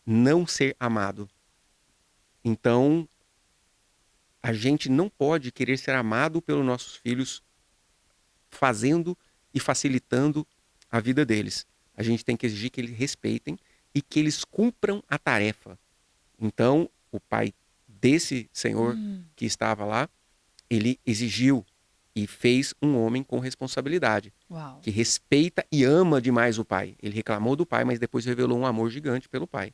Não ser amado. Então, a gente não pode querer ser amado pelos nossos filhos fazendo e facilitando a vida deles. A gente tem que exigir que eles respeitem e que eles cumpram a tarefa. Então, o pai desse senhor que estava lá, ele exigiu e fez um homem com responsabilidade, que respeita e ama demais o pai. Ele reclamou do pai, mas depois revelou um amor gigante pelo pai.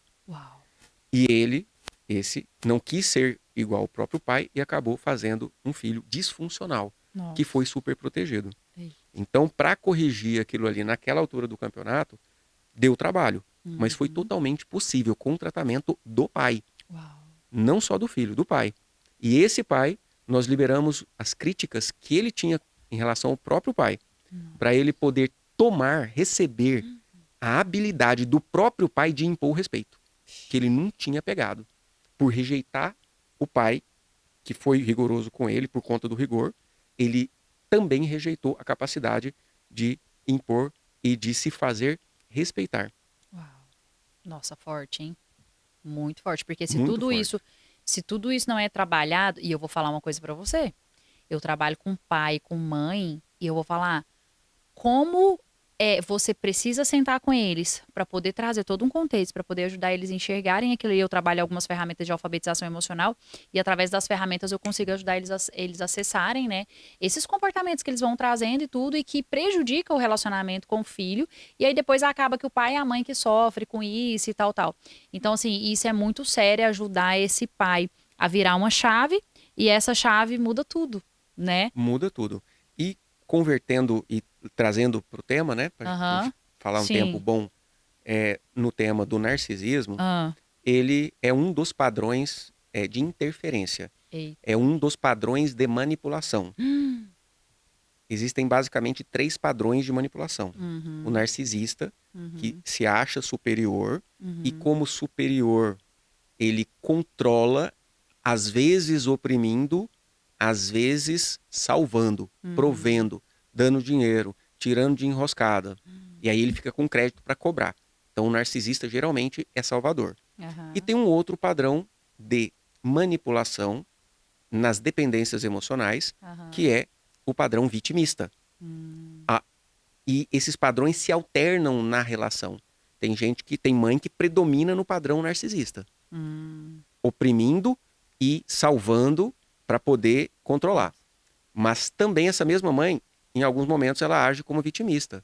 E ele, esse, não quis ser igual ao próprio pai e acabou fazendo um filho disfuncional, que foi super protegido. Então, para corrigir aquilo ali naquela altura do campeonato, deu trabalho, mas foi totalmente possível com o tratamento do pai. Não só do filho, do pai. E esse pai, nós liberamos as críticas que ele tinha em relação ao próprio pai, para ele poder receber a habilidade do próprio pai de impor o respeito, que ele não tinha pegado, por rejeitar o pai, que foi rigoroso com ele por conta do rigor. Ele também rejeitou a capacidade de impor e de se fazer respeitar. Nossa, forte, hein? Muito forte, porque se Muito tudo forte. isso não é trabalhado, e eu vou falar uma coisa pra você. Eu trabalho com pai, com mãe, e eu vou falar como você precisa sentar com eles para poder trazer todo um contexto, para poder ajudar eles a enxergarem aquilo. E eu trabalho algumas ferramentas de alfabetização emocional e através das ferramentas eu consigo ajudar eles a acessarem, né, esses comportamentos que eles vão trazendo e tudo e que prejudica o relacionamento com o filho. E aí depois acaba que o pai e a mãe que sofre com isso e tal, tal. Então, assim, isso é muito sério, ajudar esse pai a virar uma chave e essa chave muda tudo, né? Muda tudo. E convertendo e trazendo para o tema, né? Para gente falar um tempo bom no tema do narcisismo, ele é um dos padrões de interferência. Eita. É um dos padrões de manipulação. Existem basicamente 3 padrões de manipulação. O narcisista, que se acha superior, e como superior, ele controla, às vezes oprimindo, às vezes salvando, provendo, dando dinheiro, tirando de enroscada. E aí ele fica com crédito para cobrar. Então o narcisista geralmente é salvador. E tem um outro padrão de manipulação nas dependências emocionais, que é o padrão vitimista. E esses padrões se alternam na relação. Tem mãe que predomina no padrão narcisista. Oprimindo e salvando para poder controlar. Mas também essa mesma mãe, em alguns momentos, ela age como vitimista.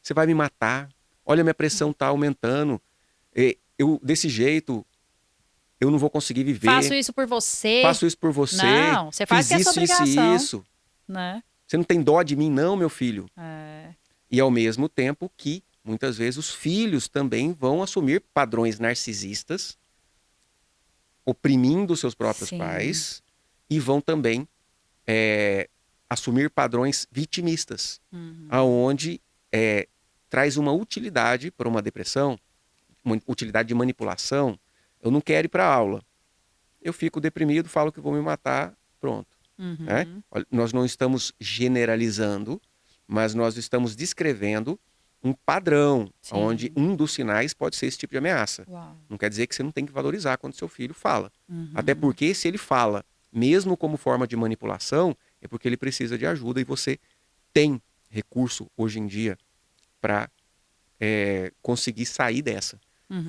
Você vai me matar, olha, minha pressão está aumentando, desse jeito, eu não vou conseguir viver. Faço isso por você. Faço isso por você. Não, você faz fiz que é sua isso, obrigação. isso. Né? Você não tem dó de mim, não, meu filho. É. E ao mesmo tempo que, muitas vezes, os filhos também vão assumir padrões narcisistas, oprimindo seus próprios pais, e vão também assumir padrões vitimistas, aonde traz uma utilidade para uma depressão, uma utilidade de manipulação. Eu não quero ir para a aula. Eu fico deprimido, falo que vou me matar, pronto. Né? Olha, nós não estamos generalizando, mas nós estamos descrevendo um padrão, onde um dos sinais pode ser esse tipo de ameaça. Não quer dizer que você não tem que valorizar quando seu filho fala. Até porque se ele fala, mesmo como forma de manipulação, é porque ele precisa de ajuda e você tem recurso hoje em dia para conseguir sair dessa.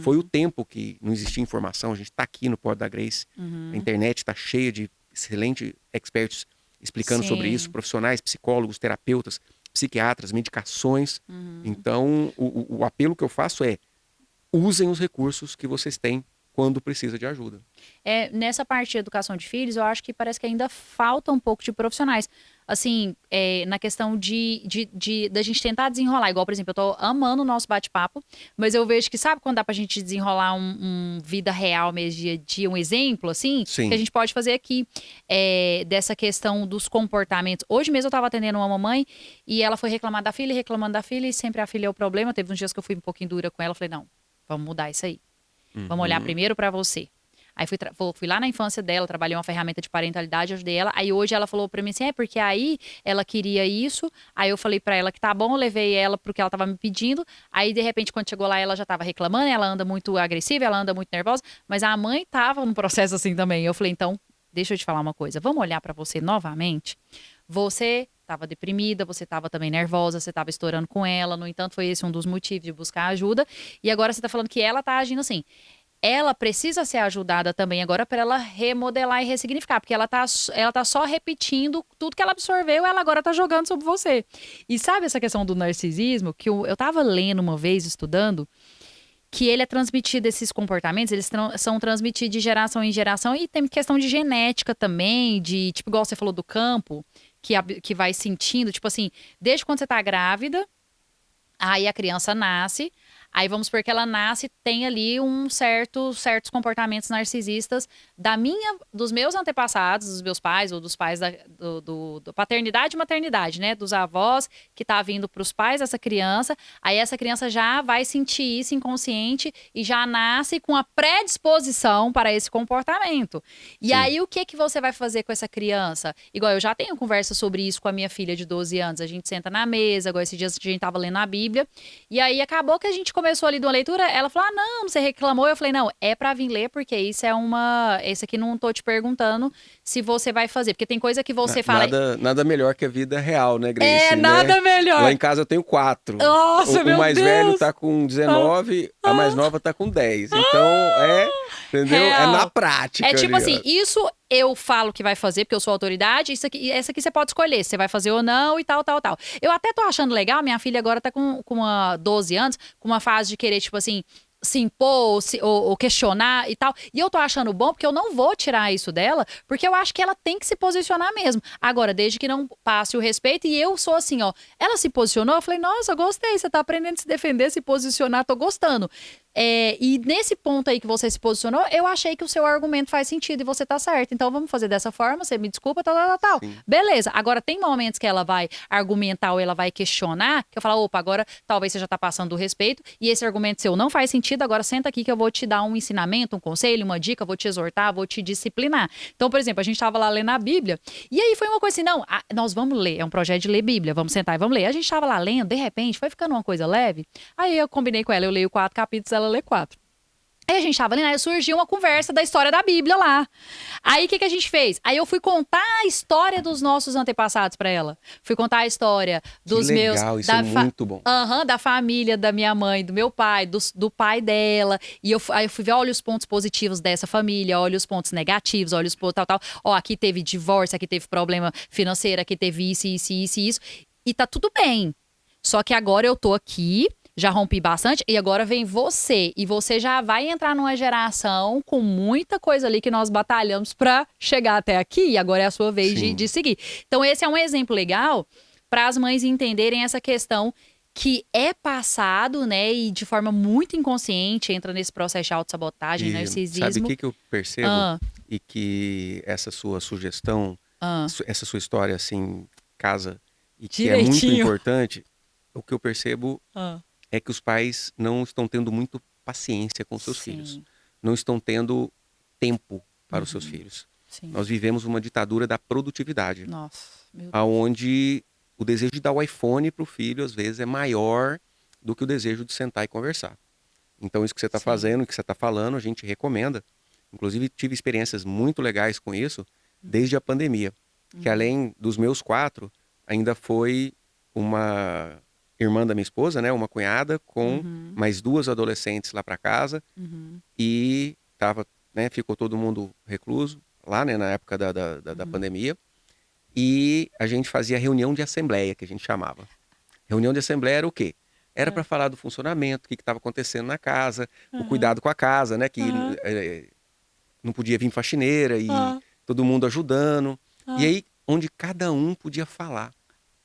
Foi o tempo que não existia informação, a gente está aqui no Porta da Grace, a internet está cheia de excelentes experts explicando sobre isso, profissionais, psicólogos, terapeutas, psiquiatras, medicações. Então, o apelo que eu faço é: usem os recursos que vocês têm quando precisa de ajuda. Nessa parte de educação de filhos, eu acho que parece que ainda falta um pouco de profissionais. Assim, na questão da gente tentar desenrolar. Igual, por exemplo, eu tô amando o nosso bate-papo, mas eu vejo que, sabe quando dá pra gente desenrolar um vida real mesmo, dia a dia, um exemplo, assim? Sim. Que a gente pode fazer aqui, dessa questão dos comportamentos. Hoje mesmo eu tava atendendo uma mamãe e ela foi reclamando da filha, e sempre a filha é o problema. Teve uns dias que eu fui um pouquinho dura com ela, eu falei, não, vamos mudar isso aí. Vamos olhar primeiro pra você. Aí fui lá na infância dela, trabalhei uma ferramenta de parentalidade, ajudei ela. Aí hoje ela falou pra mim assim, porque aí ela queria isso. Aí eu falei pra ela que tá bom, eu levei ela pro que ela tava me pedindo. Aí de repente quando chegou lá ela já tava reclamando, ela anda muito agressiva, ela anda muito nervosa. Mas a mãe tava num processo assim também. Eu falei, então, deixa eu te falar uma coisa. Vamos olhar pra você novamente. Você estava deprimida, você estava também nervosa, você estava estourando com ela. No entanto, foi esse um dos motivos de buscar ajuda. E agora você tá falando que ela tá agindo assim. Ela precisa ser ajudada também agora para ela remodelar e ressignificar, porque ela tá só repetindo tudo que ela absorveu, ela agora tá jogando sobre você. E sabe essa questão do narcisismo, que eu tava lendo uma vez, estudando, que ele é transmitido, esses comportamentos, eles são transmitidos de geração em geração, e tem questão de genética também, de, tipo, igual você falou do campo, que vai sentindo, tipo assim, desde quando você tá grávida, aí a criança nasce. Aí vamos supor que ela nasce, tem ali certos comportamentos narcisistas dos meus antepassados, dos meus pais, ou dos pais da paternidade e maternidade, né? Dos avós, que tá vindo pros pais dessa criança. Aí essa criança já vai sentir isso inconsciente e já nasce com a predisposição para esse comportamento. E aí o que você vai fazer com essa criança? Igual eu já tenho conversa sobre isso com a minha filha de 12 anos. A gente senta na mesa, igual esses dias a gente tava lendo a Bíblia. E aí acabou que a gente começou ali de uma leitura, ela falou, não, você reclamou. Eu falei, não, é pra vir ler, porque isso esse aqui não tô te perguntando se você vai fazer, porque tem coisa que você fala... Nada melhor que a vida real, né, Grace? Nada melhor. Lá em casa eu tenho 4. Nossa, o mais velho tá com 19, a mais nova tá com 10. Então, entendeu? Real. É na prática. É tipo ali, assim, isso eu falo que vai fazer, porque eu sou autoridade, essa aqui você pode escolher, se você vai fazer ou não e tal. Eu até tô achando legal, minha filha agora tá com 12 anos, com uma fase de querer, tipo assim, se impor ou questionar e tal. E eu tô achando bom, porque eu não vou tirar isso dela, porque eu acho que ela tem que se posicionar mesmo. Agora, desde que não passe o respeito, e eu sou assim, ó, ela se posicionou, eu falei, nossa, eu gostei, você tá aprendendo a se defender, se posicionar, tô gostando. E nesse ponto aí que você se posicionou, eu achei que o seu argumento faz sentido e você tá certo. Então vamos fazer dessa forma, você me desculpa, tal. Sim. Beleza. Agora tem momentos que ela vai argumentar ou ela vai questionar, que eu falo, opa, agora talvez você já tá passando do respeito e esse argumento seu não faz sentido, agora senta aqui que eu vou te dar um ensinamento, um conselho, uma dica, vou te exortar, vou te disciplinar. Então, por exemplo, a gente tava lá lendo a Bíblia e aí foi uma coisa assim, não, nós vamos ler, é um projeto de ler Bíblia, vamos sentar e vamos ler. A gente tava lá lendo, de repente, foi ficando uma coisa leve, aí eu combinei com ela, eu leio 4 capítulos, ela lê 4. Aí a gente tava lendo, aí surgiu uma conversa da história da Bíblia lá. Aí o que a gente fez? Aí eu fui contar a história dos nossos antepassados pra ela. Fui contar a história dos que meus... legal, isso é muito bom. Da família da minha mãe, do meu pai, do pai dela. E aí eu fui ver, olha os pontos positivos dessa família, olha os pontos negativos, olha os pontos tal. Ó, aqui teve divórcio, aqui teve problema financeiro, aqui teve isso. E tá tudo bem. Só que agora eu tô aqui... Já rompi bastante e agora vem você. E você já vai entrar numa geração com muita coisa ali que nós batalhamos pra chegar até aqui. E agora é a sua vez de seguir. Então esse é um exemplo legal para as mães entenderem essa questão que é passado, né? E de forma muito inconsciente entra nesse processo de autossabotagem, narcisismo. Sabe o que eu percebo? E que essa sua sugestão, essa sua história assim, casa, e que direitinho. É muito importante, o que eu percebo... é que os pais não estão tendo muito paciência com seus filhos. Não estão tendo tempo para os seus filhos. Sim. Nós vivemos uma ditadura da produtividade. Nossa, meu Deus. Onde o desejo de dar o iPhone para o filho, às vezes, é maior do que o desejo de sentar e conversar. Então, isso que você está fazendo, que você está falando, a gente recomenda. Inclusive, tive experiências muito legais com isso desde a pandemia. Que além dos meus 4, ainda foi uma... irmã da minha esposa, né, uma cunhada com mais 2 adolescentes lá para casa e ficou todo mundo recluso lá, né, na época da pandemia, e a gente fazia reunião de assembleia, que a gente chamava. Reunião de assembleia era o quê? Era para falar do funcionamento, o que estava acontecendo na casa, o cuidado com a casa, né, que não podia vir faxineira e todo mundo ajudando, e aí onde cada um podia falar.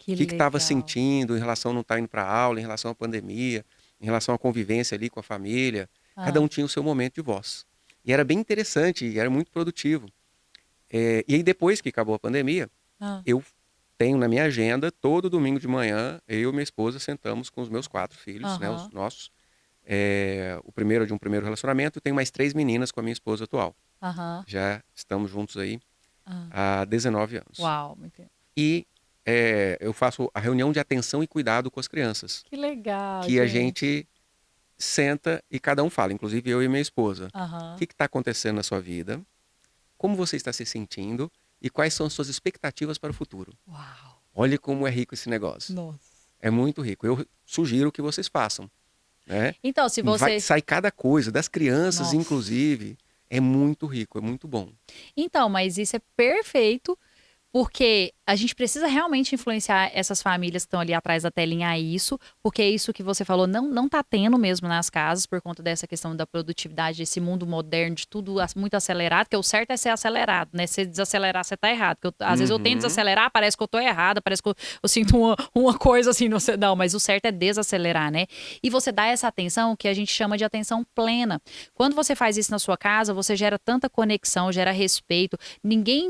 O que estava sentindo em relação a não estar indo para aula, em relação à pandemia, em relação à convivência ali com a família. Cada um tinha o seu momento de voz. E era bem interessante, e era muito produtivo. E aí depois que acabou a pandemia, eu tenho na minha agenda, todo domingo de manhã, eu e minha esposa sentamos com os meus 4 filhos, né, os nossos. O primeiro de um primeiro relacionamento, eu tenho mais 3 meninas com a minha esposa atual. Já estamos juntos aí há 19 anos. Uau, muito tempo. E eu faço a reunião de atenção e cuidado com as crianças. Que legal, que a gente senta e cada um fala, inclusive eu e minha esposa. O que está acontecendo na sua vida? Como você está se sentindo? E quais são as suas expectativas para o futuro? Uau. Olha como é rico esse negócio. Nossa. É muito rico. Eu sugiro que vocês façam. Né? Então, se você... Vai sair cada coisa, das crianças, Nossa. Inclusive. É muito rico, é muito bom. Então, mas isso é perfeito, porque a gente precisa realmente influenciar essas famílias que estão ali atrás da telinha a isso, porque é isso que você falou, não tá tendo mesmo nas casas, por conta dessa questão da produtividade, desse mundo moderno, de tudo muito acelerado, que o certo é ser acelerado, né? Se desacelerar, você tá errado. Às vezes eu tento desacelerar, parece que eu tô errada, parece que eu sinto uma coisa assim, não, mas o certo é desacelerar, né? E você dá essa atenção que a gente chama de atenção plena. Quando você faz isso na sua casa, você gera tanta conexão, gera respeito.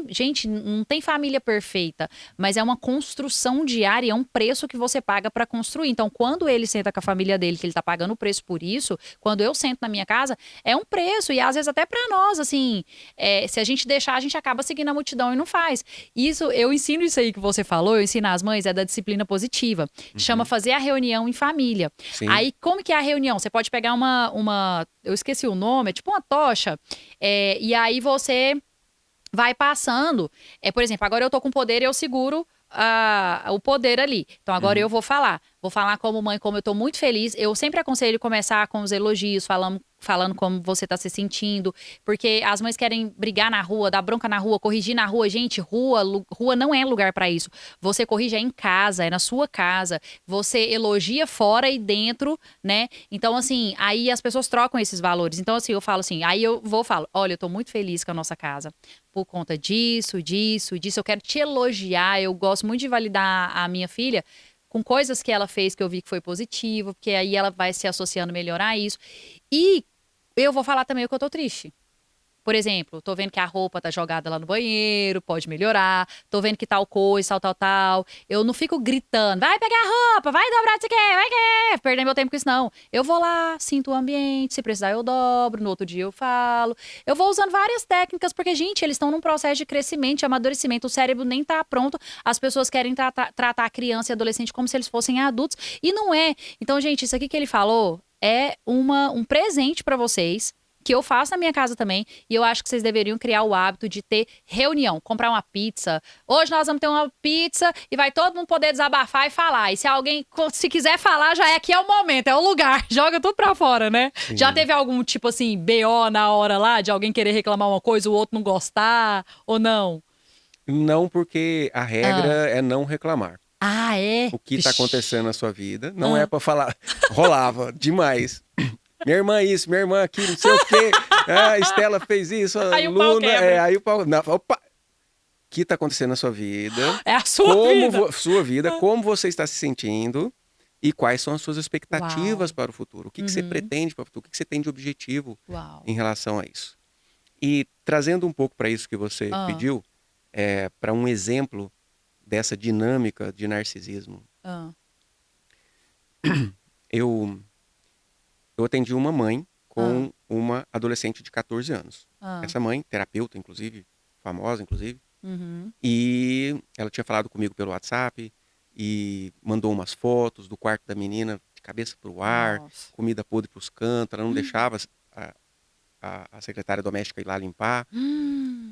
Gente, não tem família perfeita, mas é uma construção diária, é um preço que você paga para construir. Então, quando ele senta com a família dele, que ele tá pagando o preço por isso, quando eu sento na minha casa, é um preço, e às vezes até para nós, assim, se a gente deixar, a gente acaba seguindo a multidão e não faz. Isso, eu ensino isso aí que você falou, eu ensino às mães, é da disciplina positiva. Chama fazer a reunião em família. Sim. Aí, como que é a reunião? Você pode pegar eu esqueci o nome, é tipo uma tocha, e aí você vai passando. Por exemplo, agora eu tô com poder e eu seguro o poder ali. Então agora eu vou falar. Vou falar como mãe, como eu tô muito feliz. Eu sempre aconselho começar com os elogios, falando como você tá se sentindo. Porque as mães querem brigar na rua, dar bronca na rua, corrigir na rua. Gente, rua não é lugar pra isso. Você corrige em casa, é na sua casa. Você elogia fora e dentro, né? Então, assim, aí as pessoas trocam esses valores. Então, assim, eu falo assim, aí eu falo, olha, eu tô muito feliz com a nossa casa. Por conta disso. Eu quero te elogiar. Eu gosto muito de validar a minha filha com coisas que ela fez que eu vi que foi positivo, porque aí ela vai se associando a melhorar isso. E eu vou falar também o que eu tô triste. Por exemplo, tô vendo que a roupa tá jogada lá no banheiro, pode melhorar. Tô vendo que tal coisa, tal. Eu não fico gritando, vai pegar a roupa, vai dobrar, você quer, vai quer. Perder meu tempo com isso, não. Eu vou lá, sinto o ambiente, se precisar eu dobro, no outro dia eu falo. Eu vou usando várias técnicas, porque, gente, eles estão num processo de crescimento, de amadurecimento. O cérebro nem tá pronto. As pessoas querem tratar a criança e adolescente como se eles fossem adultos. E não é. Então, gente, isso aqui que ele falou é um presente pra vocês, que eu faço na minha casa também, e eu acho que vocês deveriam criar o hábito de ter reunião, comprar uma pizza. Hoje nós vamos ter uma pizza e vai todo mundo poder desabafar e falar. E se alguém, se quiser falar, já é aqui é o momento, é o lugar. Joga tudo pra fora, né? Sim. Já teve algum, tipo assim, BO na hora lá, de alguém querer reclamar uma coisa, o outro não gostar, ou não? Não, porque a regra é não reclamar. Ah, é? O que tá acontecendo na sua vida não é Ah. pra falar. Rolava demais. Minha irmã isso, minha irmã aquilo, não sei o quê. A Estela fez isso, a Aí o pau Luna. quebra. Aí o pau. Não, opa! O que tá acontecendo na sua vida? É a sua vida. Sua vida, como você está se sentindo e quais são as suas expectativas Uau. para o futuro. O que você pretende para o futuro? O que você tem de objetivo Uau. em relação a isso? E trazendo um pouco para isso que você pediu, para um exemplo dessa dinâmica de narcisismo. Eu atendi uma mãe com uma adolescente de 14 anos. Essa mãe, terapeuta, inclusive, famosa, inclusive, e ela tinha falado comigo pelo WhatsApp e mandou umas fotos do quarto da menina de cabeça pro ar, Nossa. comida podre pros cantos, ela não deixava a secretária doméstica ir lá limpar.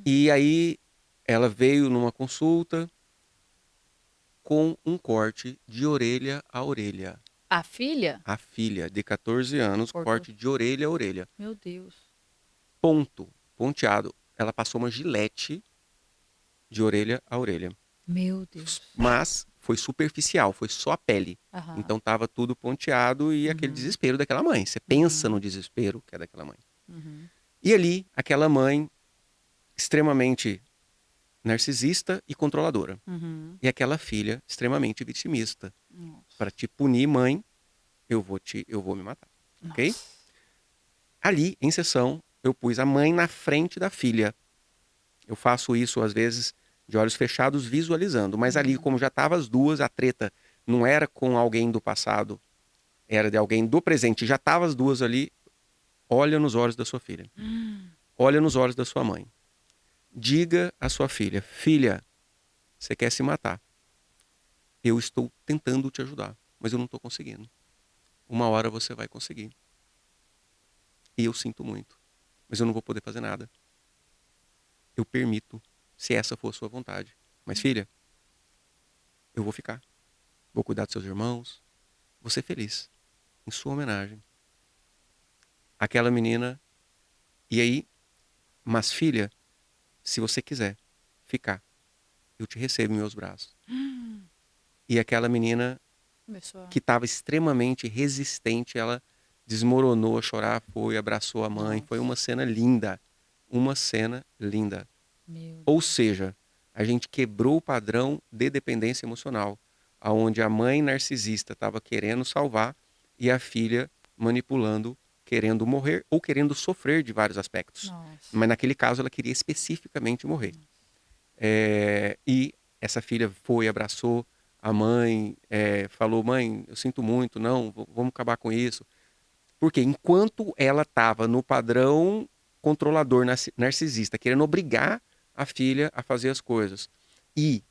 E aí ela veio numa consulta com um corte de orelha a orelha. A filha? A filha, de 14 anos, Cortou. corte de orelha a orelha. Meu Deus. Ponteado. Ela passou uma gilete de orelha a orelha. Meu Deus. Mas foi superficial, foi só a pele. Aham. Então tava tudo ponteado e aquele desespero daquela mãe. Você pensa no desespero que é daquela mãe. E ali, aquela mãe extremamente narcisista e controladora. E aquela filha extremamente vitimista. Para te punir, mãe, eu vou me matar. Ok? Nossa. Ali, em sessão, eu pus a mãe na frente da filha. Eu faço isso, às vezes, de olhos fechados, visualizando. Mas ali, como já estavam as duas, a treta não era com alguém do passado, era de alguém do presente. Já estavam as duas ali. Olha nos olhos da sua filha. Olha nos olhos da sua mãe. Diga à sua filha, filha, você quer se matar. Eu estou tentando te ajudar, mas eu não estou conseguindo. Uma hora você vai conseguir. E eu sinto muito, mas eu não vou poder fazer nada. Eu permito, se essa for a sua vontade. Mas filha, eu vou ficar. Vou cuidar dos seus irmãos. Vou ser feliz. Em sua homenagem. Aquela menina, e aí, mas filha, se você quiser ficar, eu te recebo em meus braços. E aquela menina que estava extremamente resistente, ela desmoronou a chorar, foi, abraçou a mãe. Nossa. Foi uma cena linda. Uma cena linda. Meu Ou seja, a gente quebrou o padrão de dependência emocional, aonde a mãe narcisista estava querendo salvar e a filha manipulando, querendo morrer ou querendo sofrer de vários aspectos. Nossa. Mas naquele caso ela queria especificamente morrer. E essa filha foi, abraçou a mãe, falou, mãe, eu sinto muito, não, vamos acabar com isso. Porque enquanto ela estava no padrão controlador narcisista, querendo obrigar a filha a fazer as coisas e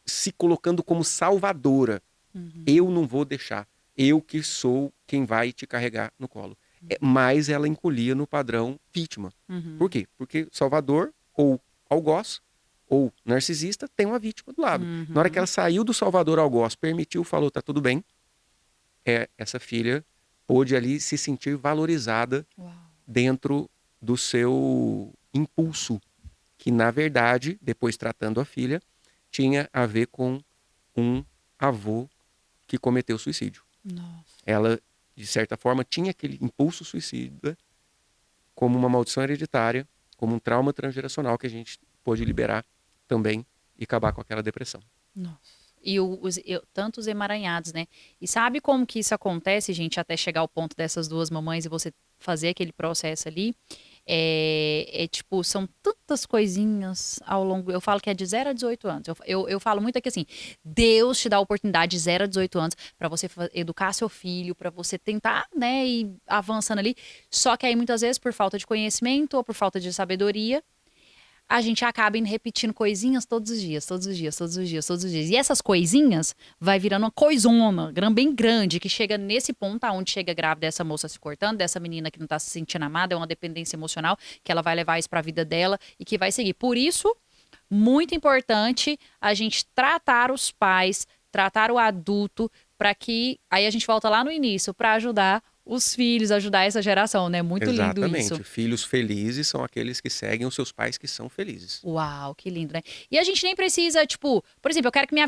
se colocando como salvadora, eu não vou deixar, eu que sou quem vai te carregar no colo. Mas ela encolhia no padrão vítima. Por quê? Porque salvador ou algoz ou narcisista tem uma vítima do lado. Na hora que ela saiu do salvador algoz, permitiu, falou, tá tudo bem, essa filha pôde ali se sentir valorizada dentro do seu impulso, que na verdade, depois tratando a filha, tinha a ver com um avô que cometeu suicídio. Nossa. Ela, de certa forma, tinha aquele impulso suicida como uma maldição hereditária, como um trauma transgeracional que a gente pôde liberar também e acabar com aquela depressão. Nossa. E tantos emaranhados, né? E sabe como que isso acontece, gente, até chegar ao ponto dessas duas mamães e você fazer aquele processo ali? Tipo, são tantas coisinhas ao longo. Eu falo que é de 0 a 18 anos. Eu falo muito aqui assim: Deus te dá a oportunidade de 0 a 18 anos para você educar seu filho, para você tentar, né, ir avançando ali. Só que aí muitas vezes, por falta de conhecimento ou por falta de sabedoria, a gente acaba indo repetindo coisinhas todos os dias, todos os dias, todos os dias, todos os dias. E essas coisinhas vai virando uma coisona, bem grande, que chega nesse ponto aonde chega grávida dessa moça se cortando, dessa menina que não tá se sentindo amada, é uma dependência emocional, que ela vai levar isso pra vida dela e que vai seguir. Por isso, muito importante a gente tratar os pais, tratar o adulto, para que, aí a gente volta lá no início, para ajudar os filhos, ajudar essa geração, né? Muito lindo isso. Exatamente. Filhos felizes são aqueles que seguem os seus pais que são felizes. Uau, que lindo, né? E a gente nem precisa, tipo, por exemplo, eu quero que minha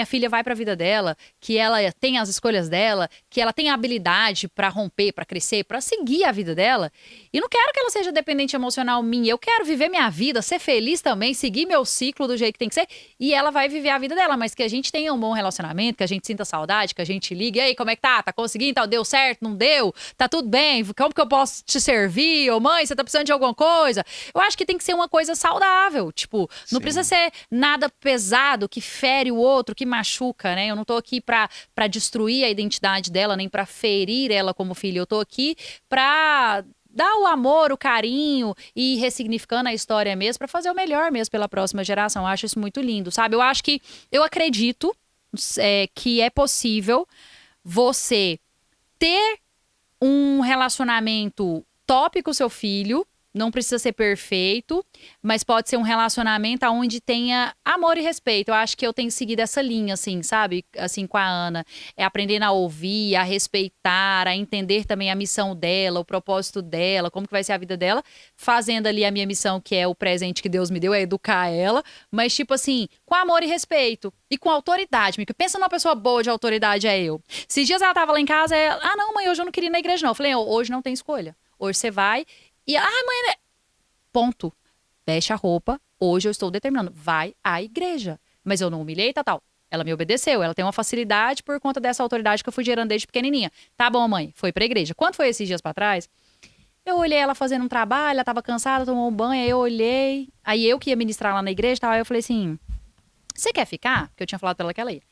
filha vá pra vida dela, que ela tenha as escolhas dela, que ela tenha habilidade pra romper, pra crescer, pra seguir a vida dela. E não quero que ela seja dependente emocional minha. Eu quero viver minha vida, ser feliz também, seguir meu ciclo do jeito que tem que ser. E ela vai viver a vida dela, mas que a gente tenha um bom relacionamento, que a gente sinta saudade, que a gente ligue, e aí, como é que tá? Tá conseguindo? Tá, deu certo? Não deu? Tá tudo bem? Como que eu posso te servir? Ô mãe, você tá precisando de alguma coisa? Eu acho que tem que ser uma coisa saudável. Tipo, não precisa ser nada pesado que fere o outro, que machuca, né? Eu não tô aqui pra destruir a identidade dela, nem pra ferir ela como filha. Eu tô aqui pra dar o amor, o carinho e ir ressignificando a história mesmo pra fazer o melhor mesmo pela próxima geração. Eu acho isso muito lindo, sabe? Eu acredito que é possível você ter um relacionamento top com o seu filho, não precisa ser perfeito, mas pode ser um relacionamento onde tenha amor e respeito. Eu acho que eu tenho seguido essa linha, assim, sabe? Assim, com a Ana. É aprendendo a ouvir, a respeitar, a entender também a missão dela, o propósito dela, como que vai ser a vida dela, fazendo ali a minha missão, que é o presente que Deus me deu, é educar ela, mas tipo assim, com amor e respeito. E com autoridade, Mica. Pensa numa pessoa boa de autoridade, é eu. Esses dias ela tava lá em casa, não, mãe, hoje eu não queria ir na igreja, não. Eu falei, hoje não tem escolha. Hoje você vai e, mãe, ponto. Veste a roupa, hoje eu estou determinando, vai à igreja. Mas eu não humilhei, tal. Ela me obedeceu, ela tem uma facilidade por conta dessa autoridade que eu fui gerando desde pequenininha. Tá bom, mãe, foi pra igreja. Quando foi esses dias pra trás, eu olhei ela fazendo um trabalho, ela tava cansada, tomou um banho, aí eu olhei, aí eu que ia ministrar lá na igreja, aí eu falei assim, você quer ficar? Porque eu tinha falado pra ela que ela ia.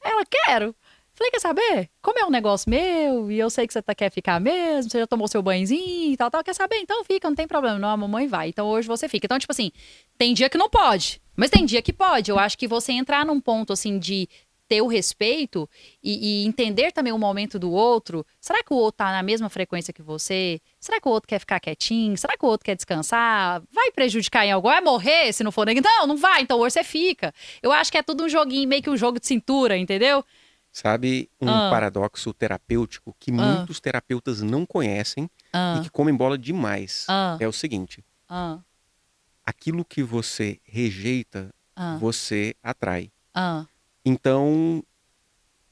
Ela, quero. Falei, quer saber? Como é um negócio meu, e eu sei que você quer ficar mesmo, você já tomou seu banhozinho e tal, quer saber? Então fica, não tem problema. Não, a mamãe vai. Então hoje você fica. Então, tipo assim, tem dia que não pode, mas tem dia que pode. Eu acho que você entrar num ponto, assim, de ter o respeito e entender também o momento do outro. Será que o outro tá na mesma frequência que você? Será que o outro quer ficar quietinho? Será que o outro quer descansar? Vai prejudicar em algo? Vai morrer se não for ninguém? Não, não vai. Então hoje você fica. Eu acho que é tudo um joguinho, meio que um jogo de cintura, entendeu? Sabe um paradoxo terapêutico que muitos terapeutas não conhecem e que comem bola demais? É o seguinte. Aquilo que você rejeita, você atrai. Então,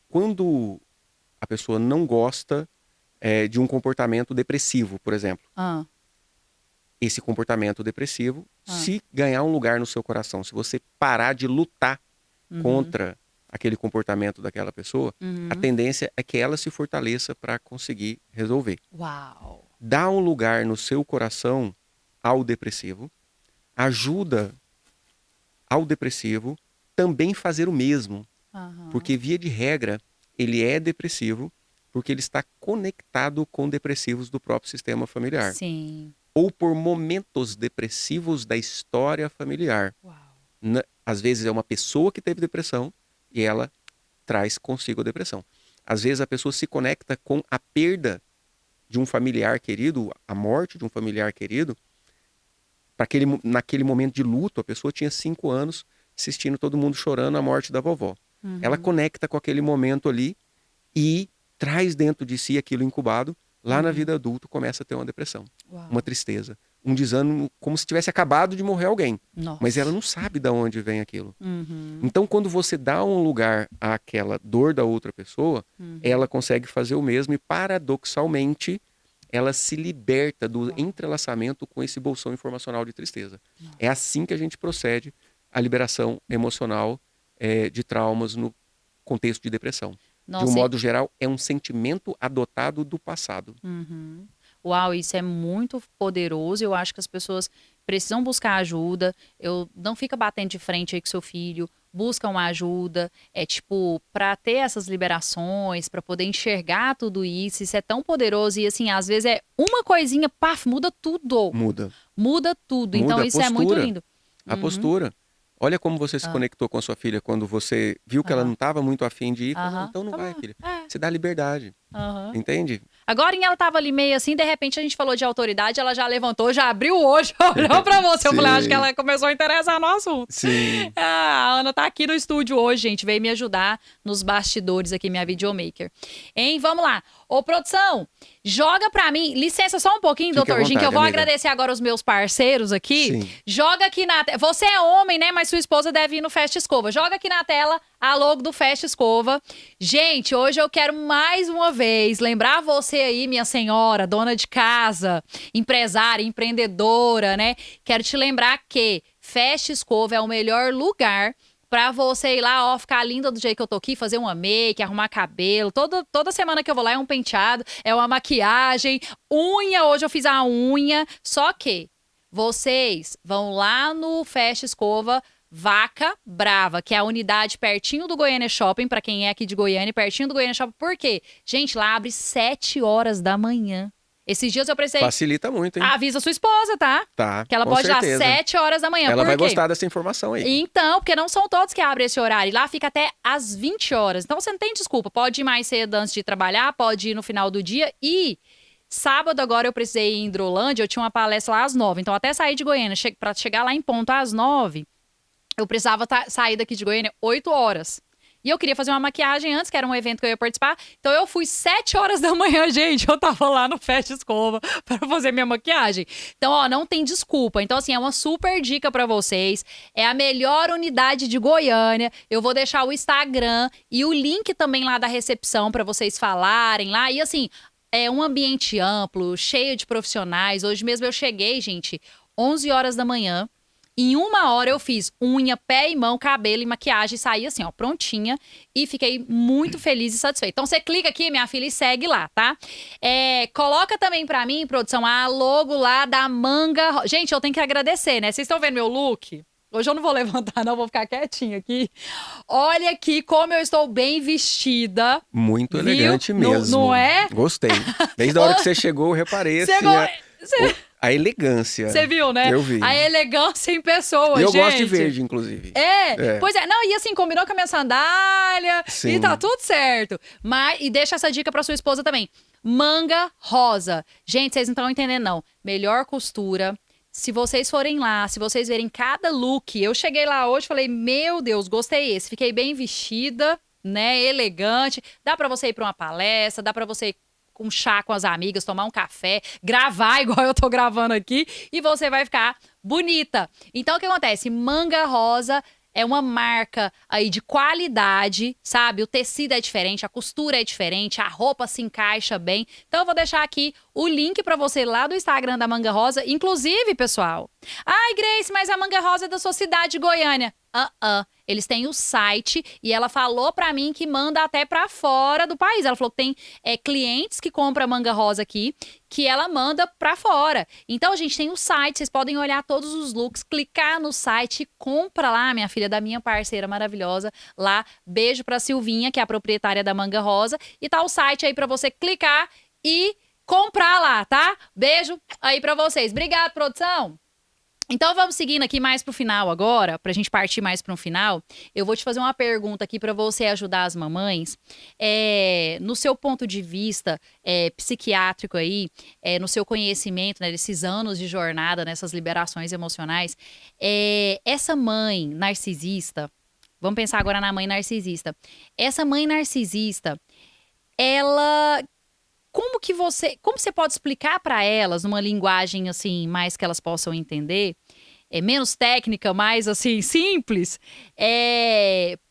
quando a pessoa não gosta de um comportamento depressivo, por exemplo, esse comportamento depressivo, se ganhar um lugar no seu coração, se você parar de lutar contra aquele comportamento daquela pessoa, a tendência é que ela se fortaleça para conseguir resolver. Uau! Dá um lugar no seu coração ao depressivo, ajuda ao depressivo também fazer o mesmo. Porque, via de regra, ele é depressivo porque ele está conectado com depressivos do próprio sistema familiar. Sim. Ou por momentos depressivos da história familiar. Uau. Às vezes é uma pessoa que teve depressão e ela traz consigo a depressão. Às vezes a pessoa se conecta com a perda de um familiar querido, a morte de um familiar querido. Naquele momento de luto, a pessoa tinha 5 anos assistindo todo mundo chorando a morte da vovó. Ela conecta com aquele momento ali e traz dentro de si aquilo incubado. Lá na vida adulta começa a ter uma depressão, uma tristeza, um desânimo, como se tivesse acabado de morrer alguém. Nossa. Mas ela não sabe de onde vem aquilo. Então, quando você dá um lugar àquela dor da outra pessoa, ela consegue fazer o mesmo e, paradoxalmente, ela se liberta do entrelaçamento com esse bolsão informacional de tristeza. É assim que a gente procede a liberação emocional de traumas no contexto de depressão. Nossa, de um modo geral, é um sentimento adotado do passado. Uhum. Uau, isso é muito poderoso. Eu acho que as pessoas precisam buscar ajuda. Não fica batendo de frente aí com seu filho. Busca uma ajuda. Pra ter essas liberações, pra poder enxergar tudo isso. Isso é tão poderoso. E assim, às vezes é uma coisinha, paf, muda tudo. Muda tudo. Então isso é muito lindo. A postura. Olha como você se conectou com a sua filha quando você viu que ela não estava muito afim de ir. Falou, então não vai, filha. Você dá liberdade. Entende? Agora ela tava ali meio assim, de repente a gente falou de autoridade, ela já levantou, já abriu o olho, olhou pra você. Eu falei, acho que ela começou a interessar no assunto. Sim. A Ana tá aqui no estúdio hoje, gente, veio me ajudar nos bastidores aqui, minha videomaker. Hein, vamos lá. Ô, produção, joga pra mim, licença só um pouquinho, doutor Jim, que eu vou agradecer agora os meus parceiros aqui. Sim. Joga aqui na tela, você é homem, né, mas sua esposa deve ir no Festa Escova. Joga aqui na tela a logo do Festa Escova. Gente, hoje eu quero mais uma vez lembrar você aí, minha senhora, dona de casa, empresária, empreendedora, né? Quero te lembrar que Festa Escova é o melhor lugar pra você ir lá, ó, ficar linda do jeito que eu tô aqui, fazer uma make, arrumar cabelo. Toda semana que eu vou lá é um penteado, é uma maquiagem, unha. Hoje eu fiz a unha. Só que vocês vão lá no Festa Escova Vaca Brava, que é a unidade pertinho do Goiânia Shopping, pra quem é aqui de Goiânia, pertinho do Goiânia Shopping. Por quê? Gente, lá abre 7 horas da manhã. Esses dias eu precisei... Facilita muito, hein? Avisa sua esposa, tá? Tá, que ela pode dar 7 horas da manhã. Ela vai gostar dessa informação aí. Então, porque não são todos que abrem esse horário. E lá fica até às 20 horas. Então você não tem desculpa. Pode ir mais cedo antes de trabalhar, pode ir no final do dia. E sábado agora eu precisei ir em Hidrolândia, eu tinha uma palestra lá às 9. Então até sair de Goiânia, pra chegar lá em ponto às 9, eu precisava sair daqui de Goiânia 8 horas. E eu queria fazer uma maquiagem antes, que era um evento que eu ia participar. Então eu fui 7 horas da manhã, gente. Eu tava lá no Festa Escova para fazer minha maquiagem. Então, ó, não tem desculpa. Então, assim, é uma super dica para vocês. É a melhor unidade de Goiânia. Eu vou deixar o Instagram e o link também lá da recepção para vocês falarem lá. E assim, é um ambiente amplo, cheio de profissionais. Hoje mesmo eu cheguei, gente, 11 horas da manhã. Em 1 hora eu fiz unha, pé e mão, cabelo e maquiagem. Saí assim, ó, prontinha. E fiquei muito feliz e satisfeita. Então você clica aqui, minha filha, e segue lá, tá? Coloca também pra mim, produção, a logo lá da Manga... Gente, eu tenho que agradecer, né? Vocês estão vendo meu look? Hoje eu não vou levantar, não. Vou ficar quietinha aqui. Olha aqui como eu estou bem vestida. Muito elegante mesmo. Não é? Gostei. Desde a hora que você chegou, eu reparei assim... A elegância. Você viu, né? Eu vi. A elegância em pessoa, eu gente. Eu gosto de verde, inclusive. Pois é. Não, e assim, combinou com a minha sandália. Sim. E tá tudo certo. E deixa essa dica pra sua esposa também. Manga rosa. Gente, vocês não estão entendendo, não. Melhor costura. Se vocês forem lá, se vocês verem cada look. Eu cheguei lá hoje e falei, meu Deus, gostei esse. Fiquei bem vestida, né? Elegante. Dá pra você ir pra uma palestra, dá pra você ir com chá com as amigas, tomar um café, gravar igual eu tô gravando aqui e você vai ficar bonita. Então o que acontece? Manga Rosa é uma marca aí de qualidade, sabe? O tecido é diferente, a costura é diferente, a roupa se encaixa bem. Então eu vou deixar aqui o link pra você lá do Instagram da Manga Rosa. Inclusive, pessoal, ai, Grace, mas a Manga Rosa é da sua cidade, Goiânia. Eles têm o site e ela falou pra mim que manda até pra fora do país. Ela falou que tem clientes que compram Manga Rosa aqui, que ela manda pra fora. Então, a gente tem o site, vocês podem olhar todos os looks, clicar no site e compra lá, minha filha, da minha parceira maravilhosa lá. Beijo pra Silvinha, que é a proprietária da Manga Rosa. E tá o site aí pra você clicar e comprar lá, tá? Beijo aí pra vocês. Obrigada, produção! Então vamos seguindo aqui mais pro final agora, pra gente partir mais pro final. Eu vou te fazer uma pergunta aqui pra você ajudar as mamães. No seu ponto de vista psiquiátrico aí, no seu conhecimento, né, desses anos de jornada, nessas liberações emocionais, essa mãe narcisista, vamos pensar agora na mãe narcisista. Essa mãe narcisista, ela... Como você pode explicar para elas, numa linguagem assim, mais que elas possam entender, menos técnica, mais assim, simples,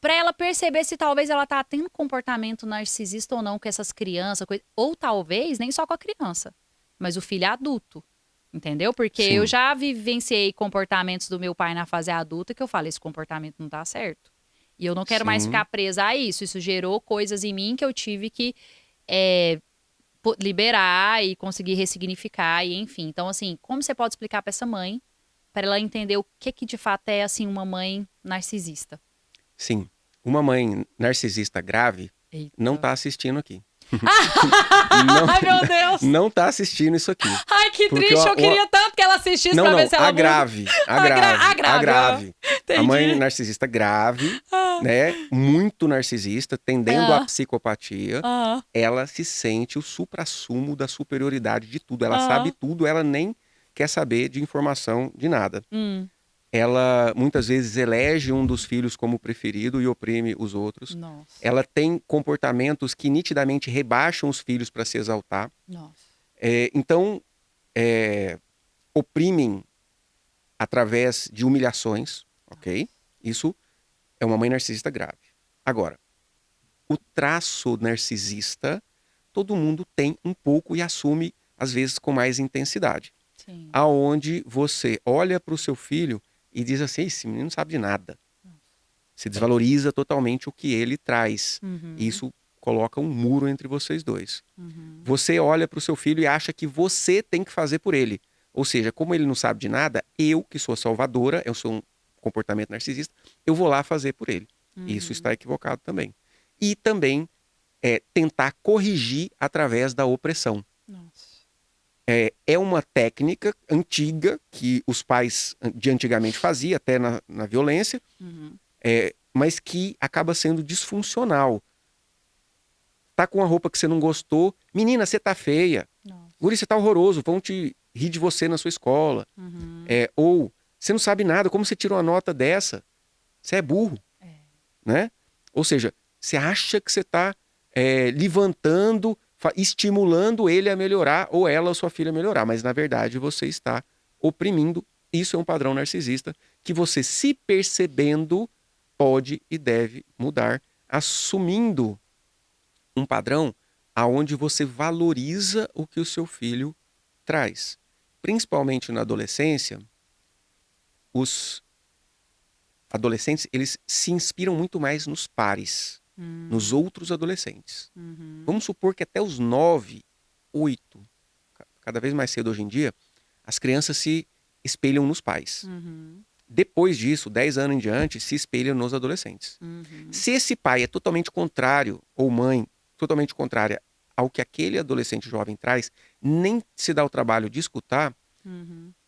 para ela perceber se talvez ela tá tendo comportamento narcisista ou não com essas crianças, ou talvez nem só com a criança, mas o filho adulto, Entendeu? Porque Sim. eu já vivenciei comportamentos do meu pai na fase adulta que eu falei, esse comportamento não tá certo. E eu não quero mais Sim. ficar presa a isso. Isso gerou coisas em mim que eu tive que liberar e conseguir ressignificar, e enfim. Então, assim, como você pode explicar pra essa mãe, para ela entender o que de fato é, assim, uma mãe narcisista? Sim. Uma mãe narcisista grave não Eita. tá assistindo aqui. Ai, meu Deus! Não tá assistindo isso aqui. Ai, que Porque triste! Eu queria tanto que ela assistisse pra ver se ela a muda. grave, a grave. A mãe Entendi. narcisista grave, né? Muito narcisista, tendendo à psicopatia. Ela se sente o suprassumo da superioridade de tudo. Ela sabe tudo, ela nem quer saber de informação de nada. Ela muitas vezes elege um dos filhos como preferido e oprime os outros. Nossa. Ela tem comportamentos que nitidamente rebaixam os filhos para se exaltar. Nossa. Então, oprimem através de humilhações, ok? Isso é uma mãe narcisista grave. Agora, o traço narcisista, todo mundo tem um pouco e assume, às vezes, com mais intensidade. Sim. Aonde você olha para o seu filho e diz assim, esse menino não sabe de nada. Se desvaloriza totalmente o que ele traz. E isso coloca um muro entre vocês dois. Você olha para o seu filho e acha que você tem que fazer por ele. Ou seja, como ele não sabe de nada, eu, que sou a salvadora, eu sou um comportamento narcisista, eu vou lá fazer por ele. Isso está equivocado também. E também tentar corrigir através da opressão. Nossa. É uma técnica antiga que os pais de antigamente faziam, até na violência, mas que acaba sendo disfuncional. Tá com uma roupa que você não gostou, menina, você tá feia. Guri, você tá horroroso, vão te rir de você na sua escola. Ou, você não sabe nada, como você tirou uma nota dessa? Você é burro. Né? Ou seja, você acha que você tá levantando, estimulando ele a melhorar, ou ela, ou sua filha, a melhorar. Mas, na verdade, você está oprimindo. Isso é um padrão narcisista que você, se percebendo, pode e deve mudar, assumindo um padrão aonde você valoriza o que o seu filho traz. Principalmente na adolescência, os adolescentes, eles se inspiram muito mais nos pares, nos outros adolescentes. Vamos supor que até os 9, 8, cada vez mais cedo hoje em dia, as crianças se espelham nos pais. Depois disso, 10 anos em diante, se espelham nos adolescentes. Se esse pai é totalmente contrário, ou mãe totalmente contrária ao que aquele adolescente jovem traz, nem se dá o trabalho de escutar,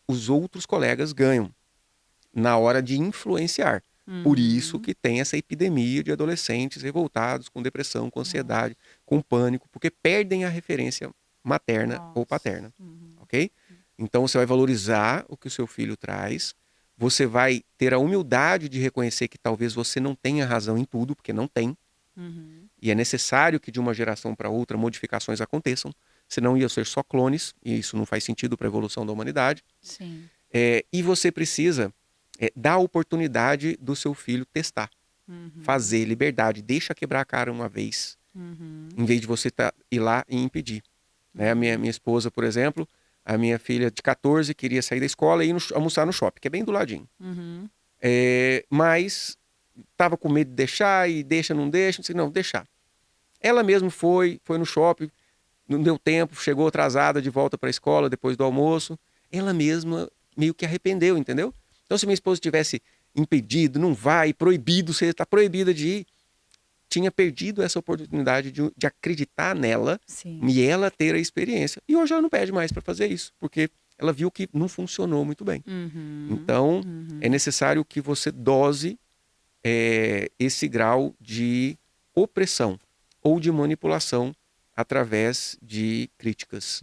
os outros colegas ganham na hora de influenciar. Por isso que tem essa epidemia de adolescentes revoltados, com depressão, com ansiedade, com pânico, porque perdem a referência materna ou paterna. Ok? Então você vai valorizar o que o seu filho traz, você vai ter a humildade de reconhecer que talvez você não tenha razão em tudo, porque não tem. E é necessário que de uma geração para outra modificações aconteçam, senão ia ser só clones, e isso não faz sentido para a evolução da humanidade. Sim. E você precisa dar a oportunidade do seu filho testar, fazer liberdade, deixa quebrar a cara uma vez, em vez de você ir lá e impedir. Né? A minha esposa, por exemplo, a minha filha de 14 queria sair da escola e ir almoçar no shopping, que é bem do ladinho. Mas estava com medo de deixar, e deixa, não deixa, não, deixar. Ela mesma foi no shopping, não deu tempo, chegou atrasada de volta para a escola depois do almoço. Ela mesma meio que arrependeu, entendeu? Então, se minha esposa tivesse impedido, não vai, proibido, você está proibida de ir, tinha perdido essa oportunidade de acreditar nela. Sim. E ela ter a experiência. E hoje ela não pede mais para fazer isso, porque ela viu que não funcionou muito bem. Então, é necessário que você dose esse grau de opressão ou de manipulação através de críticas.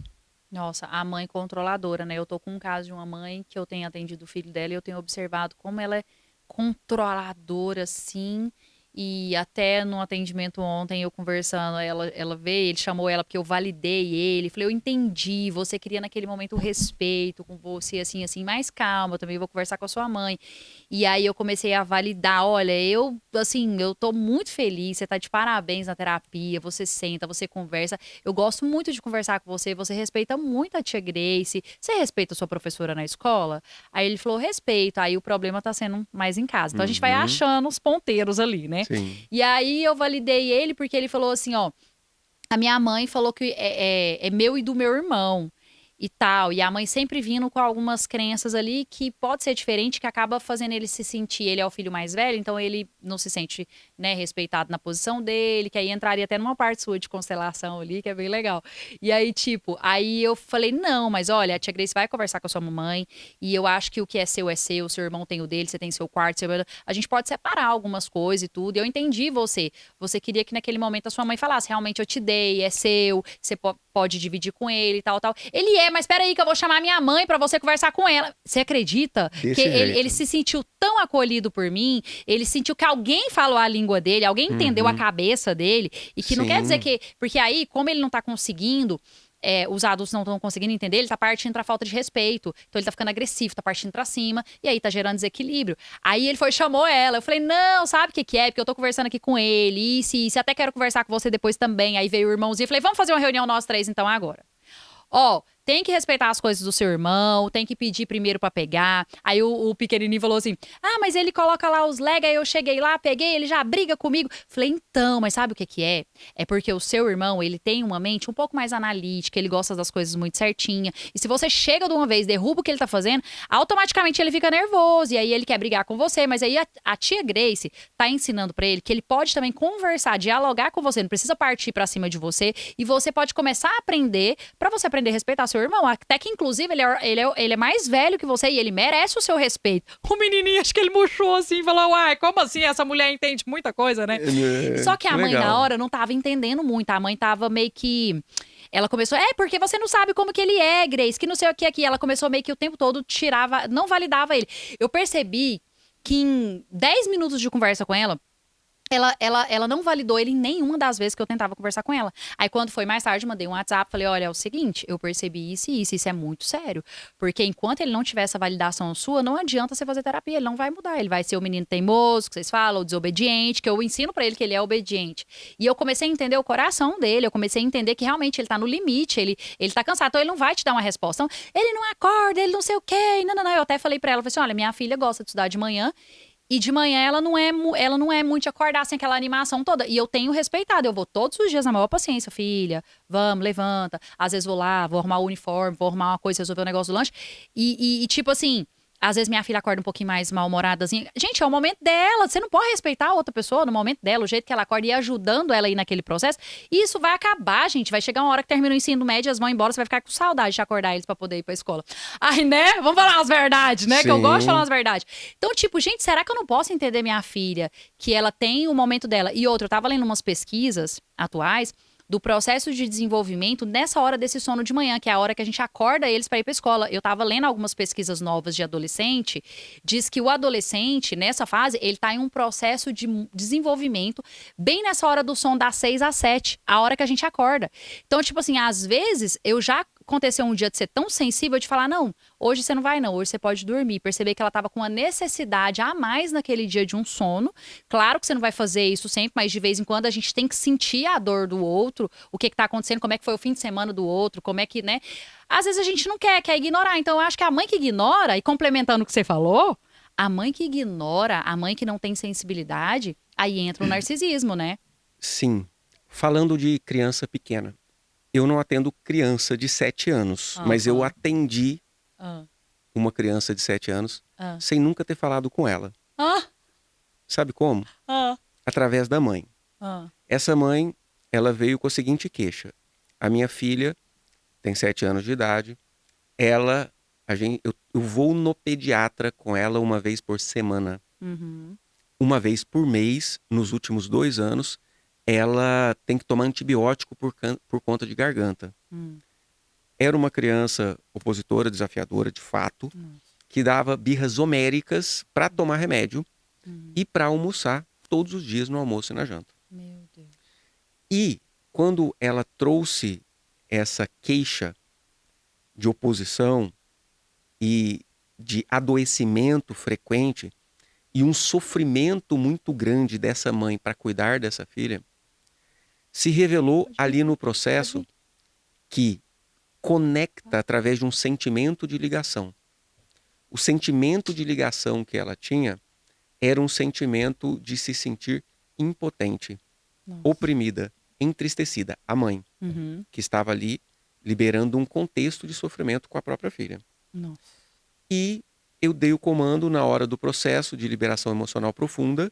Nossa, a mãe controladora, né? Eu tô com um caso de uma mãe que eu tenho atendido o filho dela e eu tenho observado como ela é controladora, assim. E até no atendimento ontem, eu conversando, ela veio, ele chamou ela porque eu validei ele. Falei, eu entendi, você queria naquele momento o respeito com você, assim, assim, mais calma, eu também vou conversar com a sua mãe. E aí eu comecei a validar, olha, assim, eu tô muito feliz, você tá de parabéns na terapia, você senta, você conversa. Eu gosto muito de conversar com você, você respeita muito a tia Grace. Você respeita a sua professora na escola? Aí ele falou, respeito. Aí o problema tá sendo mais em casa. Então a gente vai achando os ponteiros ali, né? Sim. E aí eu validei ele porque ele falou assim, ó, a minha mãe falou que é meu e do meu irmão e tal. E a mãe sempre vindo com algumas crenças ali que pode ser diferente, que acaba fazendo ele se sentir, ele é o filho mais velho, então ele não se sente, né, respeitado na posição dele, que aí entraria até numa parte sua de constelação ali, que é bem legal. E aí, tipo, aí eu falei, não, mas olha, a tia Grace vai conversar com a sua mamãe, e eu acho que o que é seu, o seu irmão tem o dele, você tem seu quarto, a gente pode separar algumas coisas e tudo. E eu entendi você. Você queria que naquele momento a sua mãe falasse, realmente eu te dei, é seu, você pode dividir com ele e tal, tal. Ele mas peraí que eu vou chamar minha mãe pra você conversar com ela. Você acredita que ele se sentiu tão acolhido por mim, ele sentiu que alguém falou a língua dele, alguém entendeu a cabeça dele, e que não quer dizer que... Porque aí, como ele não tá conseguindo... os adultos não estão conseguindo entender, ele tá partindo pra falta de respeito. Então ele tá ficando agressivo, tá partindo pra cima, e aí tá gerando desequilíbrio. Aí ele chamou ela. Eu falei, não, sabe o que é? Porque eu tô conversando aqui com ele, isso, até quero conversar com você depois também. Aí veio o irmãozinho, falei, vamos fazer uma reunião nós três então agora. Ó, tem que respeitar as coisas do seu irmão, tem que pedir primeiro pra pegar. Aí o pequenininho falou assim, mas ele coloca lá os lega, aí eu cheguei lá, peguei, ele já briga comigo. Falei, então, mas sabe o que é? É porque o seu irmão, ele tem uma mente um pouco mais analítica, ele gosta das coisas muito certinha. E se você chega de uma vez, derruba o que ele tá fazendo, automaticamente ele fica nervoso, e aí ele quer brigar com você. Mas aí a tia Grace tá ensinando pra ele que ele pode também conversar, dialogar com você, não precisa partir pra cima de você, e você pode começar a aprender, pra você aprender a respeitar seu irmão, até que inclusive ele é mais velho que você e ele merece o seu respeito. O menininho, acho que ele murchou assim, falou, uai, como assim? Essa mulher entende muita coisa, né? Só que a mãe na hora não tava entendendo muito, a mãe tava meio que... Ela começou, porque você não sabe como que ele é, Grace, que não sei o que aqui. Ela começou meio que o tempo todo tirava, não validava ele. Eu percebi que em 10 minutos de conversa com ela não validou ele em nenhuma das vezes que eu tentava conversar com ela. Aí quando foi mais tarde, mandei um WhatsApp, falei, olha, é o seguinte, eu percebi isso e isso é muito sério. Porque enquanto ele não tiver essa validação sua, não adianta você fazer terapia, ele não vai mudar. Ele vai ser o menino teimoso, que vocês falam, o desobediente, que eu ensino pra ele que ele é obediente. E eu comecei a entender o coração dele, eu comecei a entender que realmente ele tá no limite, ele tá cansado, então ele não vai te dar uma resposta. Então, ele não acorda, ele não sei o quê, não. Eu até falei pra ela, falei assim, olha, minha filha gosta de estudar de manhã, e de manhã ela não é muito de acordar sem aquela animação toda. E eu tenho respeitado. Eu vou todos os dias na maior paciência. Filha, vamos, levanta. Às vezes vou lá, vou arrumar o uniforme, vou arrumar uma coisa, resolver o negócio do lanche. E tipo assim, às vezes minha filha acorda um pouquinho mais mal-humoradazinha. Gente, é o momento dela. Você não pode respeitar a outra pessoa no momento dela, o jeito que ela acorda e ir ajudando ela aí naquele processo. E isso vai acabar, gente. Vai chegar uma hora que termina o ensino médio, elas vão embora, você vai ficar com saudade de acordar eles pra poder ir pra escola. Aí, né? Vamos falar as verdades, né? Sim. Que eu gosto de falar as verdades. Então, tipo, gente, será que eu não posso entender minha filha que ela tem o momento dela? E outra, eu tava lendo umas pesquisas atuais do processo de desenvolvimento nessa hora desse sono de manhã, que é a hora que a gente acorda eles para ir para escola. Eu tava lendo algumas pesquisas novas de adolescente, diz que o adolescente, nessa fase, ele tá em um processo de desenvolvimento bem nessa hora do sono das 6 às 7, a hora que a gente acorda. Então, tipo assim, às vezes, aconteceu um dia de ser tão sensível de falar, não, hoje você não vai não, hoje você pode dormir. Perceber que ela tava com uma necessidade a mais naquele dia de um sono. Claro que você não vai fazer isso sempre, mas de vez em quando a gente tem que sentir a dor do outro, o que tá acontecendo, como é que foi o fim de semana do outro, como é que, né? Às vezes a gente não quer ignorar. Então eu acho que a mãe que ignora, e complementando o que você falou, a mãe que ignora, a mãe que não tem sensibilidade, aí entra o narcisismo, né? Sim. Falando de criança pequena, eu não atendo criança de 7 anos, mas eu atendi uma criança de 7 anos sem nunca ter falado com ela. Sabe como? Através da mãe. Essa mãe, ela veio com a seguinte queixa. A minha filha tem 7 anos de idade, eu vou no pediatra com ela uma vez por semana. Uma vez por mês, nos últimos 2 anos, ela tem que tomar antibiótico por conta de garganta. Era uma criança opositora, desafiadora, de fato, que dava birras homéricas para tomar remédio e para almoçar todos os dias no almoço e na janta. Meu Deus. E quando ela trouxe essa queixa de oposição e de adoecimento frequente e um sofrimento muito grande dessa mãe para cuidar dessa filha, se revelou ali no processo que conecta através de um sentimento de ligação. O sentimento de ligação que ela tinha era um sentimento de se sentir impotente, oprimida, entristecida. A mãe, que estava ali liberando um contexto de sofrimento com a própria filha. Nossa. E eu dei o comando na hora do processo de liberação emocional profunda,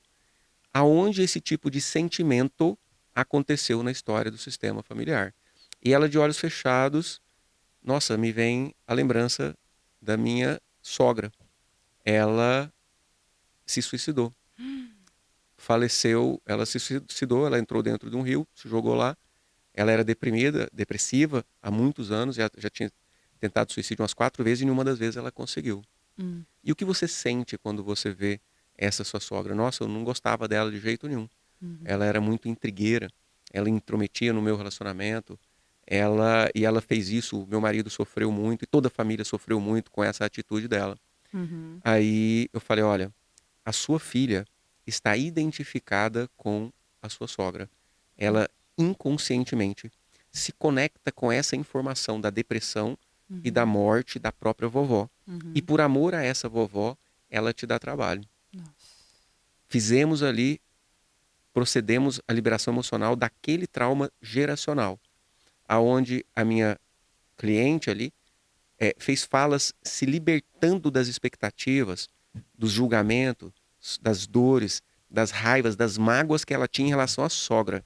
aonde esse tipo de sentimento aconteceu na história do sistema familiar. E ela, de olhos fechados, nossa, me vem a lembrança da minha sogra. Ela se suicidou. Faleceu, ela se suicidou, ela entrou dentro de um rio, se jogou lá. Ela era deprimida, depressiva há muitos anos, já tinha tentado suicídio umas 4 vezes e nenhuma das vezes ela conseguiu. E o que você sente quando você vê essa sua sogra? Nossa, eu não gostava dela de jeito nenhum. Ela era muito intrigueira, ela intrometia no meu relacionamento, ela fez isso, meu marido sofreu muito e toda a família sofreu muito com essa atitude dela. Aí eu falei, olha, a sua filha está identificada com a sua sogra. Ela inconscientemente se conecta com essa informação da depressão e da morte da própria vovó. E por amor a essa vovó, ela te dá trabalho. Nossa. Fizemos ali, procedemos à liberação emocional daquele trauma geracional, aonde a minha cliente ali fez falas se libertando das expectativas, dos julgamentos, das dores, das raivas, das mágoas que ela tinha em relação à sogra.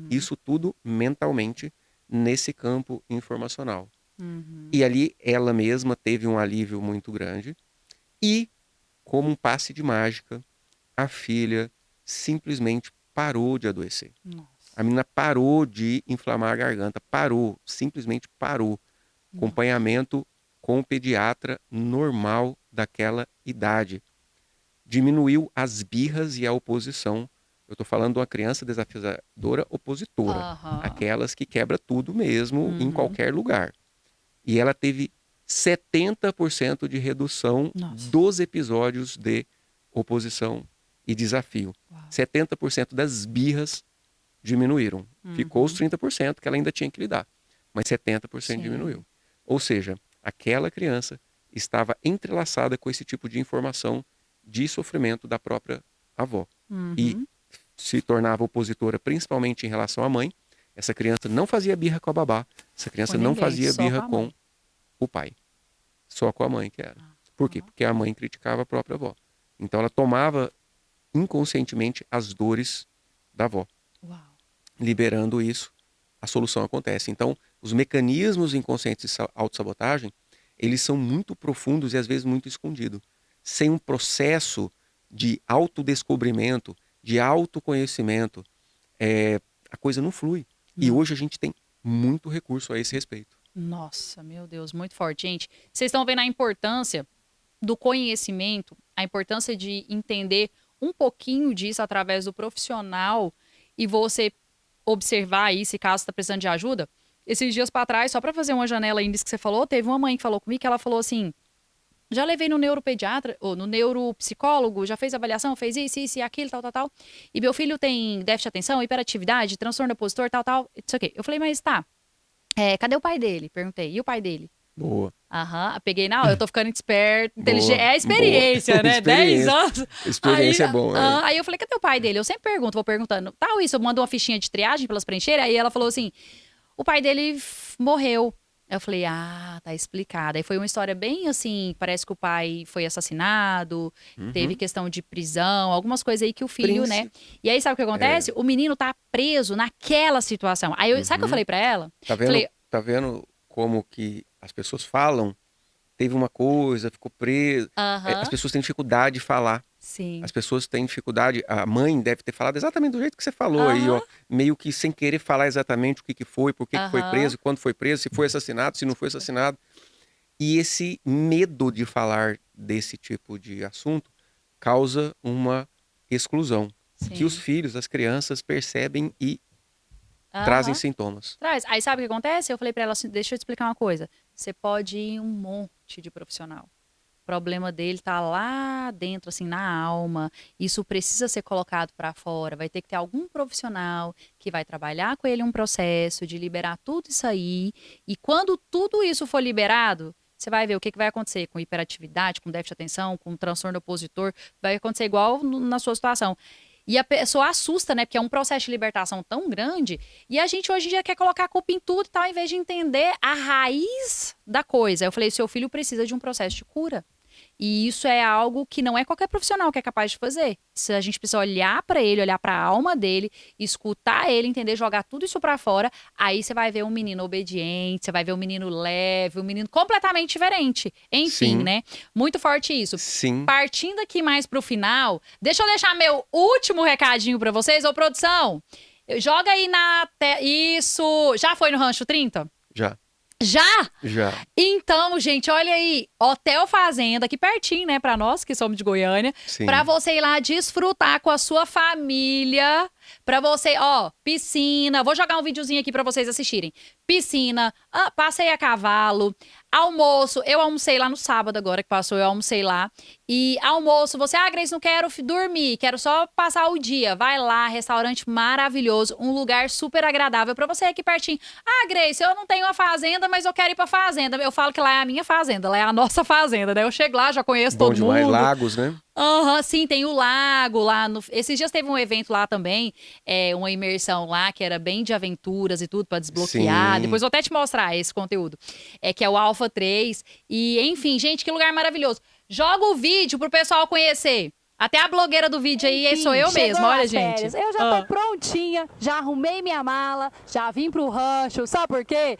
Isso tudo mentalmente nesse campo informacional. E ali ela mesma teve um alívio muito grande e, como um passe de mágica, a filha simplesmente parou de adoecer. Nossa. A menina parou de inflamar a garganta, parou, simplesmente parou. Acompanhamento com o pediatra normal daquela idade. Diminuiu as birras e a oposição. Eu estou falando de uma criança desafiadora opositora. Aquelas que quebra tudo mesmo, em qualquer lugar. E ela teve 70% de redução dos episódios de oposição e desafio. 70% das birras diminuíram. Ficou os 30% que ela ainda tinha que lidar. Mas 70% diminuiu. Ou seja, aquela criança estava entrelaçada com esse tipo de informação de sofrimento da própria avó. E se tornava opositora principalmente em relação à mãe. Essa criança não fazia birra com a babá. Essa criança não fazia birra com o pai. Só com a mãe que era. Por quê? Porque a mãe criticava a própria avó. Então ela tomava inconscientemente as dores da avó. Liberando isso, a solução acontece. Então, os mecanismos inconscientes de autossabotagem, eles são muito profundos e às vezes muito escondidos. Sem um processo de autodescobrimento, de autoconhecimento, a coisa não flui. E hoje a gente tem muito recurso a esse respeito. Nossa, meu Deus, muito forte. Gente, vocês estão vendo a importância do conhecimento, a importância de entender um pouquinho disso através do profissional e você observar aí se caso está precisando de ajuda. Esses dias para trás, só para fazer uma janela ainda que você falou, teve uma mãe que falou comigo que ela falou assim: já levei no neuropediatra, ou no neuropsicólogo, já fez avaliação, fez isso e aquilo, tal. E meu filho tem déficit de atenção, hiperatividade, transtorno opositor, tal, isso aqui. Eu falei, mas tá, cadê o pai dele? Perguntei, e o pai dele? Boa. Peguei, não, eu tô ficando esperto, inteligente. É a experiência, né? 10 anos. Experiência é bom. Aí eu falei, cadê o pai dele? Eu sempre pergunto, vou perguntando. Tal, isso, eu mando uma fichinha de triagem pelas preencherem. Aí ela falou assim, o pai dele morreu. Eu falei, tá explicado. Aí foi uma história bem assim, parece que o pai foi assassinado, teve questão de prisão, algumas coisas aí que o filho, né? E aí sabe o que acontece? O menino tá preso naquela situação. Aí sabe o que eu falei pra ela? Tá vendo como que as pessoas falam? Teve uma coisa, ficou preso. As pessoas têm dificuldade de falar. Sim. As pessoas têm dificuldade. A mãe deve ter falado exatamente do jeito que você falou aí, ó. Meio que sem querer falar exatamente o que foi, por que foi preso, quando foi preso, se foi assassinado, se não foi assassinado. E esse medo de falar desse tipo de assunto causa uma exclusão. que os filhos, as crianças percebem e trazem sintomas. Traz. Aí sabe o que acontece? Eu falei pra ela assim, deixa eu te explicar uma coisa. Você pode ir em um monte de profissional. O problema dele tá lá dentro, assim, na alma. Isso precisa ser colocado para fora. Vai ter que ter algum profissional que vai trabalhar com ele um processo de liberar tudo isso aí. E quando tudo isso for liberado, você vai ver o que vai acontecer com hiperatividade, com déficit de atenção, com transtorno opositor. Vai acontecer igual na sua situação. E a pessoa assusta, né? Porque é um processo de libertação tão grande. E a gente hoje em dia quer colocar a culpa em tudo e tal, em vez de entender a raiz da coisa. Eu falei, seu filho precisa de um processo de cura. E isso é algo que não é qualquer profissional que é capaz de fazer. Se a gente precisa olhar para ele, olhar para a alma dele, escutar ele, entender, jogar tudo isso para fora, aí você vai ver um menino obediente, você vai ver um menino leve, um menino completamente diferente. Enfim, né? Muito forte isso. Sim. Partindo aqui mais pro final, deixa eu deixar meu último recadinho para vocês. Ô, produção, joga aí Isso, já foi no Rancho 30? Já. Já? Já. Então, gente, olha aí, Hotel Fazenda, aqui pertinho, né, pra nós que somos de Goiânia, pra você ir lá desfrutar com a sua família, pra você, piscina, vou jogar um videozinho aqui pra vocês assistirem. Piscina, passeio a cavalo, almoço, eu almocei lá no sábado agora que passou, eu almocei lá. E almoço, Grace, não quero dormir, quero só passar o dia. Vai lá, restaurante maravilhoso, um lugar super agradável pra você aqui pertinho. Grace, eu não tenho uma fazenda, mas eu quero ir pra fazenda. Eu falo que lá é a minha fazenda, lá é a nossa fazenda, né? Eu chego lá, já conheço todo demais, mundo. lagos, né? Sim, tem o lago lá. Esses dias teve um evento lá também, uma imersão lá, que era bem de aventuras e tudo, pra desbloquear. Sim. Depois vou até te mostrar esse conteúdo. Que é o Alpha 3. E, enfim, gente, que lugar maravilhoso. Joga o vídeo pro pessoal conhecer. Até a blogueira do vídeo aí, sou eu mesma, olha, gente. Eu já tô prontinha, já arrumei minha mala, já vim pro rancho, sabe por quê?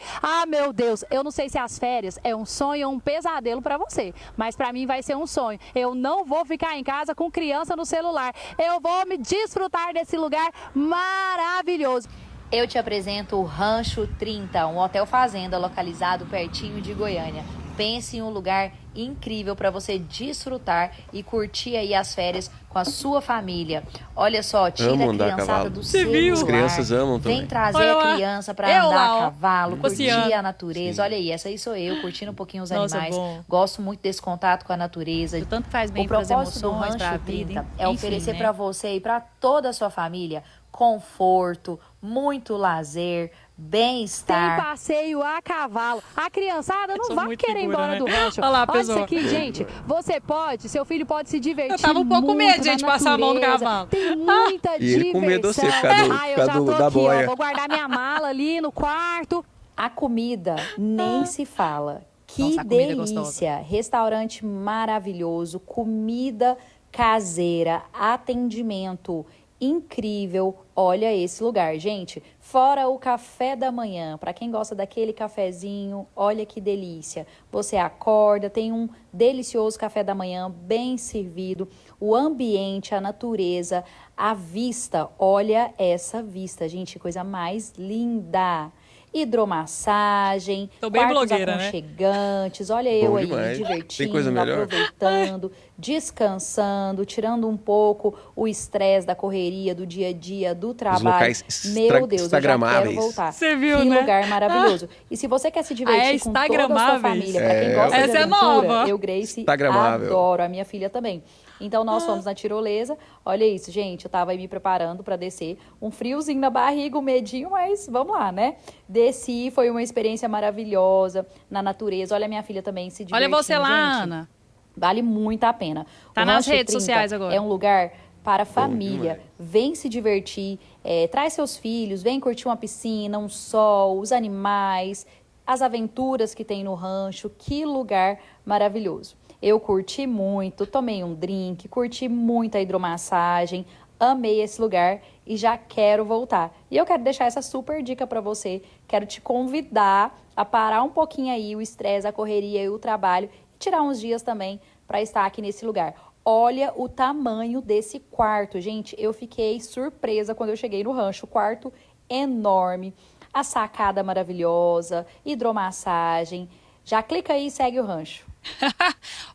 Meu Deus, eu não sei se as férias é um sonho ou um pesadelo pra você, mas pra mim vai ser um sonho. Eu não vou ficar em casa com criança no celular, eu vou me desfrutar desse lugar maravilhoso. Eu te apresento o Rancho 30, um hotel fazenda localizado pertinho de Goiânia. Pense em um lugar incrível para você desfrutar e curtir aí as férias com a sua família. Olha só, tira a criançada do celular. As crianças amam também. Vem trazer a criança para andar a cavalo, curtir a natureza. Sim. Olha aí, essa aí sou eu, curtindo um pouquinho os animais. Gosto muito desse contato com a natureza. O tanto faz bem o propósito do emoções, Rancho 30 é oferecer né? para você e para toda a sua família conforto, muito lazer, bem-estar. Tem passeio a cavalo. A criançada não vai querer ir embora do rancho. Olha lá, olha isso aqui, gente. Seu filho pode se divertir. Eu tava um pouco com medo, gente, de passar a mão no cavalo. Tem muita diversão. Ele com medo você, por causa da boia. Vou guardar minha mala ali no quarto. A comida nem se fala. Que delícia. Restaurante maravilhoso, comida caseira, atendimento incrível. Olha esse lugar, gente. Fora o café da manhã, para quem gosta daquele cafezinho, olha que delícia. Você acorda, tem um delicioso café da manhã bem servido, o ambiente, a natureza, a vista. Olha essa vista, gente, coisa mais linda. Hidromassagem, quartos aconchegantes, olha eu aí me divertindo, aproveitando, descansando, tirando um pouco o estresse da correria, do dia a dia, do trabalho. Meu Deus, eu já quero voltar. Você viu, que né? lugar maravilhoso. E se você quer se divertir com toda a sua família, para quem gosta de aventura, eu, Grace, adoro, a minha filha também. Então, nós fomos na tirolesa. Olha isso, gente. Eu tava aí me preparando para descer. Um friozinho na barriga, um medinho, mas vamos lá, né? Desci, foi uma experiência maravilhosa na natureza. Olha a minha filha também se divertindo. Olha você lá, gente. Ana. Vale muito a pena. Tá nas redes sociais agora. É um lugar para a família. Vem se divertir, traz seus filhos, vem curtir uma piscina, um sol, os animais, as aventuras que tem no rancho. Que lugar maravilhoso. Eu curti muito, tomei um drink, curti muito a hidromassagem, amei esse lugar e já quero voltar. E eu quero deixar essa super dica para você, quero te convidar a parar um pouquinho aí o estresse, a correria e o trabalho e tirar uns dias também para estar aqui nesse lugar. Olha o tamanho desse quarto, gente, eu fiquei surpresa quando eu cheguei no rancho, quarto enorme, a sacada maravilhosa, hidromassagem. Já clica aí e segue o rancho.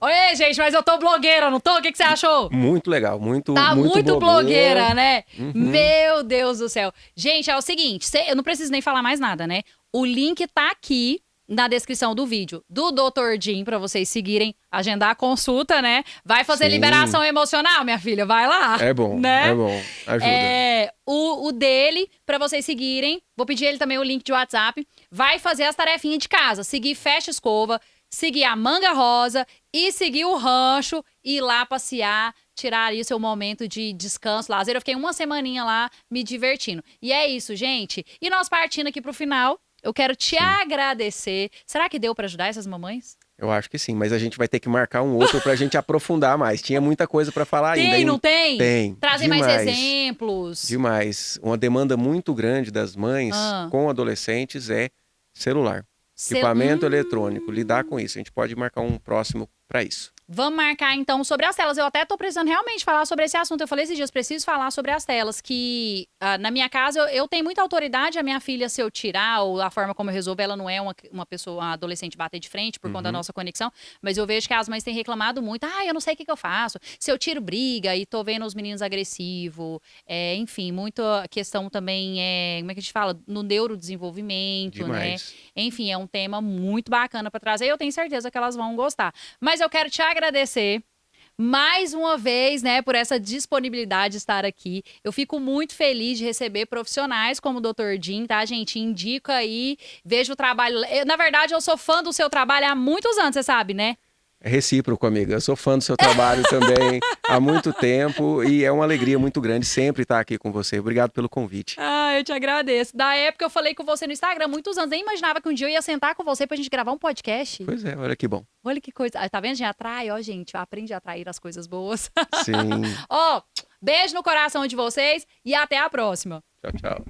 Oi, gente, mas eu tô blogueira, não tô? O que você achou? Muito legal, muito Tá muito blogueira, né? Uhum. Meu Deus do céu. Gente, é o seguinte, eu não preciso nem falar mais nada, né? O link tá aqui na descrição do vídeo do Dr. Jim, pra vocês seguirem, agendar a consulta, né? Vai fazer liberação emocional, minha filha, vai lá. É bom, né? é bom, ajuda. O dele, pra vocês seguirem, vou pedir ele também o link de WhatsApp, vai fazer as tarefinhas de casa, seguir Fecha Escova, seguir a Manga Rosa e seguir o Rancho, ir lá passear, tirar aí o seu momento de descanso, lazer. Eu fiquei uma semaninha lá me divertindo. E é isso, gente. E nós partindo aqui pro final, eu quero te agradecer. Será que deu pra ajudar essas mamães? Eu acho que sim, mas a gente vai ter que marcar um outro pra gente aprofundar mais. Tinha muita coisa pra falar ainda. Tem, não tem? Tem. Trazem mais exemplos. Demais. Uma demanda muito grande das mães com adolescentes é celular. Equipamento eletrônico, lidar com isso. A gente pode marcar um próximo para isso. Vamos marcar, então, sobre as telas. Eu até tô precisando realmente falar sobre esse assunto. Eu falei esses dias, preciso falar sobre as telas, que na minha casa eu tenho muita autoridade. A minha filha, se eu tirar, ou a forma como eu resolvo, ela não é uma pessoa, uma adolescente bater de frente por conta da nossa conexão, mas eu vejo que as mães têm reclamado muito. Eu não sei o que eu faço. Se eu tiro briga e tô vendo os meninos agressivos, enfim, muita questão também, como é que a gente fala? No neurodesenvolvimento, Demais. né? Enfim, é um tema muito bacana pra trazer e eu tenho certeza que elas vão gostar. Mas eu quero te agradecer mais uma vez, né, por essa disponibilidade de estar aqui. Eu fico muito feliz de receber profissionais como o Dr. Jim, tá, gente? Indico aí, vejo o trabalho. Na verdade, eu sou fã do seu trabalho há muitos anos, você sabe, né? É recíproco, amiga. Eu sou fã do seu trabalho também há muito tempo e é uma alegria muito grande sempre estar aqui com você. Obrigado pelo convite. Eu te agradeço. Da época eu falei com você no Instagram, muitos anos, nem imaginava que um dia eu ia sentar com você pra gente gravar um podcast. Pois é, olha que bom. Olha que coisa. Tá vendo? Já atrai, gente. Aprende a atrair as coisas boas. Sim. Beijo no coração de vocês e até a próxima. Tchau, tchau.